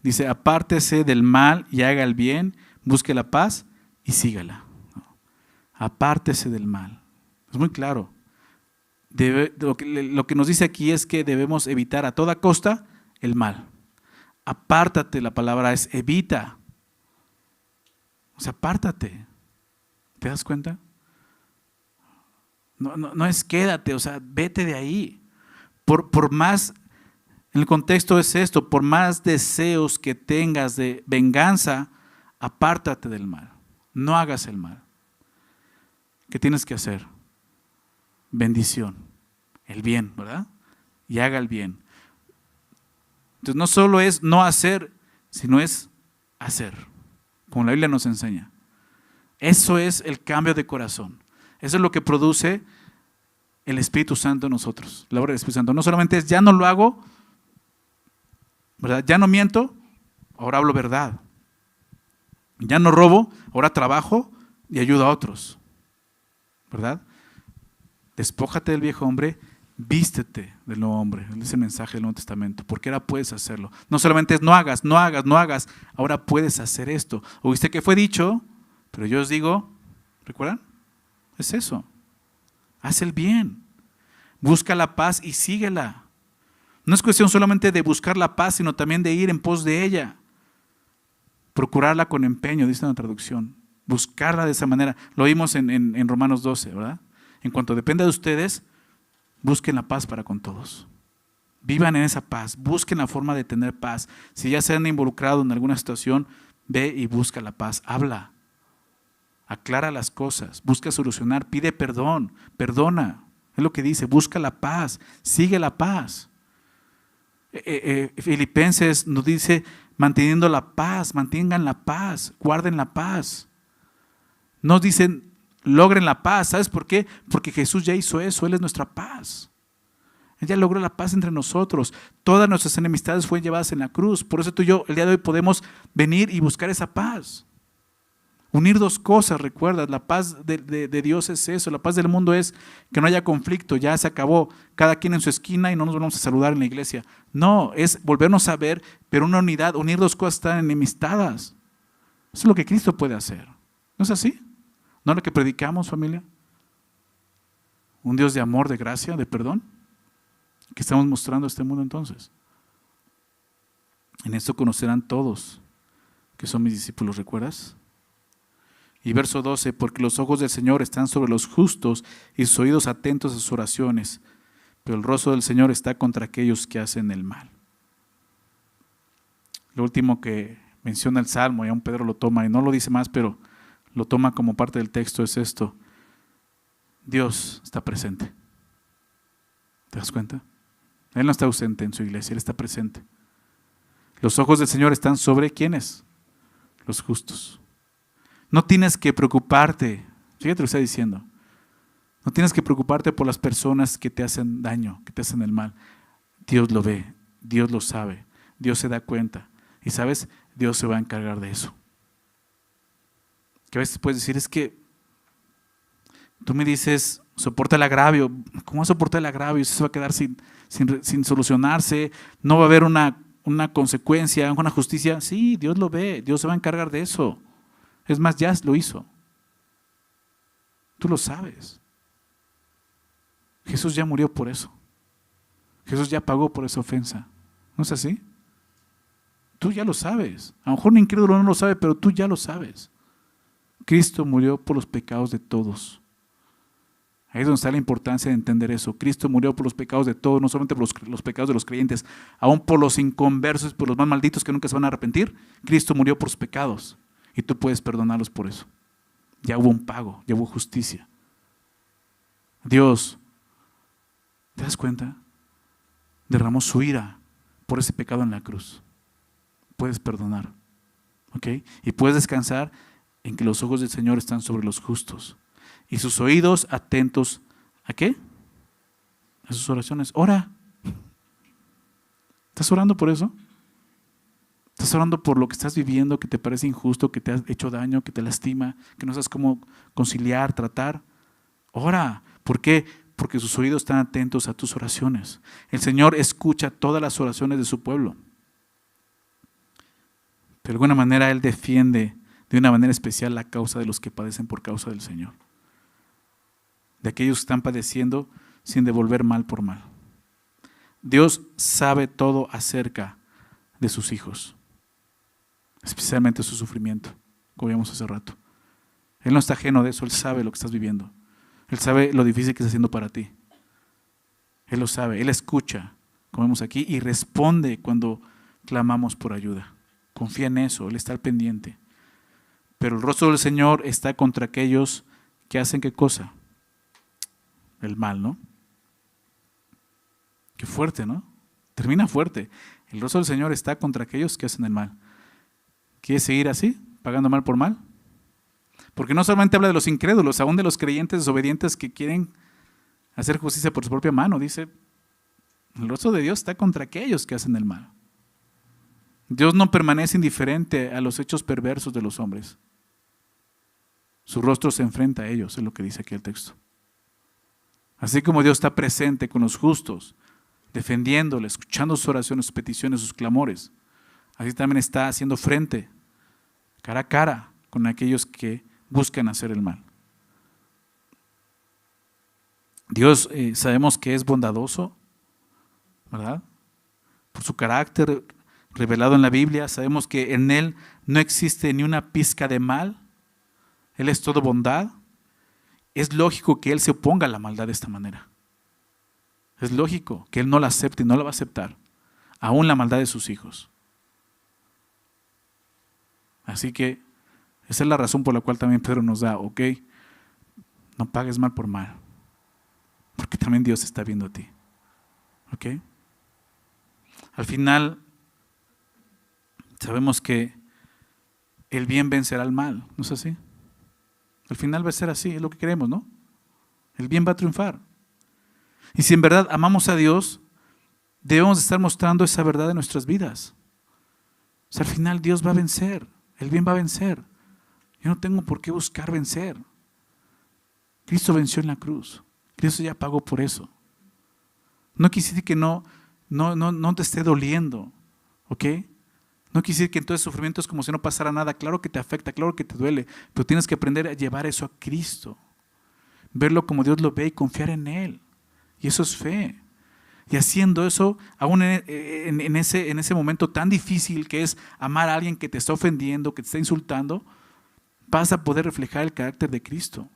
Speaker 1: Dice, apártese del mal y haga el bien, busque la paz y sígala. Apártese del mal. Es muy claro. Lo que nos dice aquí es que debemos evitar a toda costa el mal. Apártate, la palabra es evita. O sea, apártate. ¿Te das cuenta? No es quédate, o sea, vete de ahí. Por más, en el contexto es esto, por más deseos que tengas de venganza, apártate del mal. No hagas el mal. ¿Qué tienes que hacer? Bendición, el bien, ¿verdad? Y haga el bien. Entonces no solo es no hacer, sino es hacer, como la Biblia nos enseña. Eso es el cambio de corazón. Eso es lo que produce el Espíritu Santo en nosotros, la obra del Espíritu Santo. No solamente es ya no lo hago, ¿verdad? Ya no miento, ahora hablo verdad. Ya no robo, ahora trabajo y ayudo a otros, ¿verdad? Despójate del viejo hombre, vístete del nuevo hombre. Es el mensaje del Nuevo Testamento, porque ahora puedes hacerlo. No solamente es no hagas, ahora puedes hacer esto. ¿Oíste que fue dicho? Pero yo os digo, ¿recuerdan? Es eso. Haz el bien. Busca la paz y síguela. No es cuestión solamente de buscar la paz, sino también de ir en pos de ella. Procurarla con empeño, dice la traducción. Buscarla de esa manera. Lo vimos en Romanos 12, ¿verdad? En cuanto dependa de ustedes, busquen la paz para con todos. Vivan en esa paz, busquen la forma de tener paz. Si ya se han involucrado en alguna situación, ve y busca la paz. Habla, aclara las cosas, busca solucionar, pide perdón, perdona. Es lo que dice, busca la paz, sigue la paz. Filipenses nos dice, manteniendo la paz, mantengan la paz, guarden la paz. Nos dicen, logren la paz. ¿Sabes por qué? Porque Jesús ya hizo eso, Él es nuestra paz. Él ya logró la paz entre nosotros. Todas nuestras enemistades fueron llevadas en la cruz. Por eso tú y yo el día de hoy podemos venir y buscar esa paz. Unir dos cosas, recuerda, la paz de Dios es eso, la paz del mundo es que no haya conflicto, ya se acabó, cada quien en su esquina y no nos vamos a saludar en la iglesia. No, es volvernos a ver, pero una unidad, unir dos cosas están enemistadas. Eso es lo que Cristo puede hacer. ¿No es así? ¿No es lo que predicamos, familia? Un Dios de amor, de gracia, de perdón, que estamos mostrando a este mundo entonces. En esto conocerán todos que son mis discípulos, ¿recuerdas? Y verso 12, porque los ojos del Señor están sobre los justos y sus oídos atentos a sus oraciones, pero el rostro del Señor está contra aquellos que hacen el mal. Lo último que menciona el Salmo, y aún Pedro lo toma, y no lo dice más, pero lo toma como parte del texto, es esto: Dios está presente. ¿Te das cuenta? Él no está ausente en su iglesia, Él está presente. Los ojos del Señor están sobre ¿quiénes? Los justos. No tienes que preocuparte, fíjate lo que está diciendo, no tienes que preocuparte por las personas que te hacen daño, que te hacen el mal. Dios lo ve, Dios lo sabe, Dios se da cuenta. Y sabes, Dios se va a encargar de eso. Que a veces puedes decir, es que tú me dices, soporta el agravio. ¿Cómo soportar el agravio? Eso se va a quedar sin solucionarse, no va a haber una consecuencia, una justicia. Sí, Dios lo ve, Dios se va a encargar de eso. Es más, ya lo hizo. Tú lo sabes. Jesús ya murió por eso. Jesús ya pagó por esa ofensa. ¿No es así? Tú ya lo sabes. A lo mejor un incrédulo no lo sabe, pero tú ya lo sabes. Cristo murió por los pecados de todos. Ahí es donde está la importancia de entender eso. Cristo murió por los pecados de todos, no solamente por los pecados de los creyentes, aún por los inconversos, por los más malditos que nunca se van a arrepentir. Cristo murió por sus pecados. Y tú puedes perdonarlos por eso. Ya hubo un pago, ya hubo justicia. Dios, ¿te das cuenta? Derramó su ira por ese pecado en la cruz. Puedes perdonar, ¿ok? Y puedes descansar en que los ojos del Señor están sobre los justos y sus oídos atentos ¿a qué? A sus oraciones. Ora. ¿Estás orando por eso? ¿Estás orando por lo que estás viviendo, que te parece injusto, que te ha hecho daño, que te lastima, que no sabes cómo conciliar, tratar? Ora. ¿Por qué? Porque sus oídos están atentos a tus oraciones. El Señor escucha todas las oraciones de su pueblo. de alguna manera Él defiende de una manera especial la causa de los que padecen por causa del Señor. De aquellos que están padeciendo sin devolver mal por mal. Dios sabe todo acerca de sus hijos, especialmente su sufrimiento, como vimos hace rato. Él no está ajeno de eso, Él sabe lo que estás viviendo. Él sabe lo difícil que está haciendo para ti. Él lo sabe, Él escucha, como vemos aquí, y responde cuando clamamos por ayuda. Confía en eso, Él está al pendiente. Pero el rostro del Señor está contra aquellos que hacen ¿qué cosa? El mal, ¿no? Qué fuerte, ¿no? Termina fuerte. El rostro del Señor está contra aquellos que hacen el mal. ¿Quieres seguir así, pagando mal por mal? Porque no solamente habla de los incrédulos, aún de los creyentes desobedientes que quieren hacer justicia por su propia mano. Dice, el rostro de Dios está contra aquellos que hacen el mal. Dios no permanece indiferente a los hechos perversos de los hombres. Su rostro se enfrenta a ellos, es lo que dice aquí el texto. Así como Dios está presente con los justos, defendiéndole, escuchando sus oraciones, sus peticiones, sus clamores, así también está haciendo frente, cara a cara, con aquellos que buscan hacer el mal. Dios sabemos que es bondadoso, ¿verdad? Por su carácter revelado en la Biblia, sabemos que en Él no existe ni una pizca de mal. Él es todo bondad. Es lógico que Él se oponga a la maldad de esta manera. Es lógico que Él no la acepte y no la va a aceptar, aún la maldad de sus hijos. Así que esa es la razón por la cual también Pedro nos da, ok, no pagues mal por mal, porque también Dios está viendo a ti. ¿Ok? Al final, sabemos que el bien vencerá al mal, ¿no es así? Al final va a ser así, es lo que queremos, ¿no? El bien va a triunfar. Y si en verdad amamos a Dios, debemos estar mostrando esa verdad en nuestras vidas. O sea, al final Dios va a vencer, el bien va a vencer. Yo no tengo por qué buscar vencer. Cristo venció en la cruz. Cristo ya pagó por eso. No quiere decir que no te esté doliendo, ¿ok? No quiere decir que entonces sufrimiento es como si no pasara nada. Claro que te afecta, claro que te duele, pero tienes que aprender a llevar eso a Cristo. Verlo como Dios lo ve y confiar en Él. Y eso es fe. Y haciendo eso, aún en ese momento tan difícil que es amar a alguien que te está ofendiendo, que te está insultando, vas a poder reflejar el carácter de Cristo.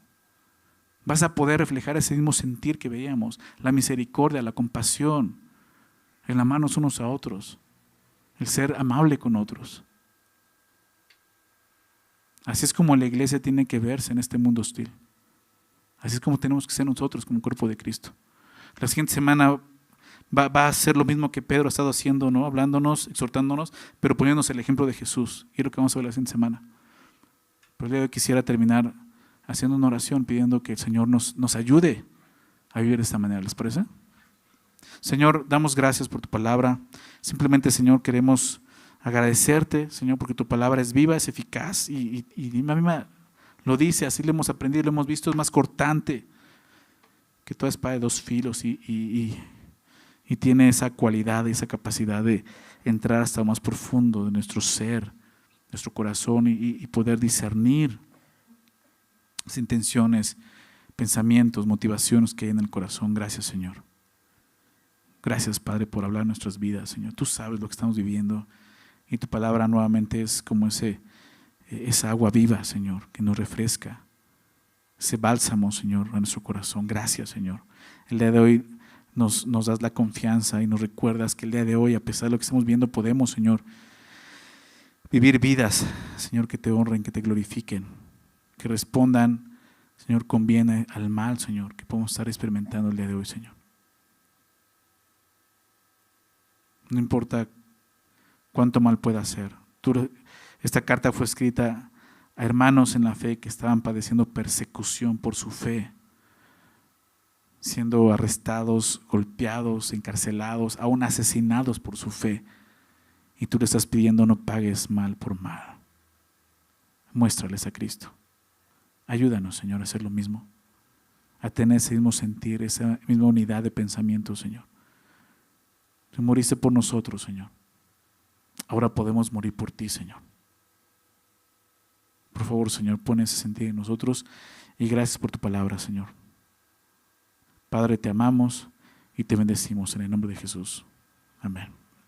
Speaker 1: Vas a poder reflejar ese mismo sentir que veíamos, la misericordia, la compasión, el amarnos unos a otros, el ser amable con otros. Así es como la iglesia tiene que verse en este mundo hostil. Así es como tenemos que ser nosotros como cuerpo de Cristo. La siguiente semana va a ser lo mismo que Pedro ha estado haciendo, ¿no? Hablándonos, exhortándonos, pero poniéndonos el ejemplo de Jesús. Y es lo que vamos a ver la siguiente semana. Pero el día de hoy quisiera terminar haciendo una oración pidiendo que el Señor nos ayude a vivir de esta manera. ¿Les parece? Señor, damos gracias por tu palabra. Simplemente, Señor, queremos agradecerte, Señor, porque tu palabra es viva, es eficaz y a mí lo dice, así lo hemos aprendido, lo hemos visto, es más cortante que toda espada de dos filos y tiene esa cualidad, esa capacidad de entrar hasta lo más profundo de nuestro ser, nuestro corazón y poder discernir las intenciones, pensamientos, motivaciones que hay en el corazón. Gracias, Señor. Gracias, Padre, por hablar en nuestras vidas, Señor. Tú sabes lo que estamos viviendo y tu palabra nuevamente es como esa agua viva, Señor, que nos refresca. Ese bálsamo, Señor, a nuestro corazón. Gracias, Señor. El día de hoy nos das la confianza y nos recuerdas que el día de hoy, a pesar de lo que estamos viendo, podemos, Señor, vivir vidas, Señor, que te honren, que te glorifiquen, que respondan, Señor, con bien al mal, Señor, que podemos estar experimentando el día de hoy, Señor. No importa cuánto mal pueda hacer. Esta carta fue escrita a hermanos en la fe que estaban padeciendo persecución por su fe, siendo arrestados, golpeados, encarcelados, aún asesinados por su fe. Y tú le estás pidiendo no pagues mal por mal. Muéstrales a Cristo. Ayúdanos, Señor, a hacer lo mismo, a tener ese mismo sentir, esa misma unidad de pensamiento, Señor. Tú moriste por nosotros, Señor. Ahora podemos morir por ti, Señor. Por favor, Señor, pon ese sentido en nosotros y gracias por tu palabra, Señor. Padre, te amamos y te bendecimos en el nombre de Jesús. Amén.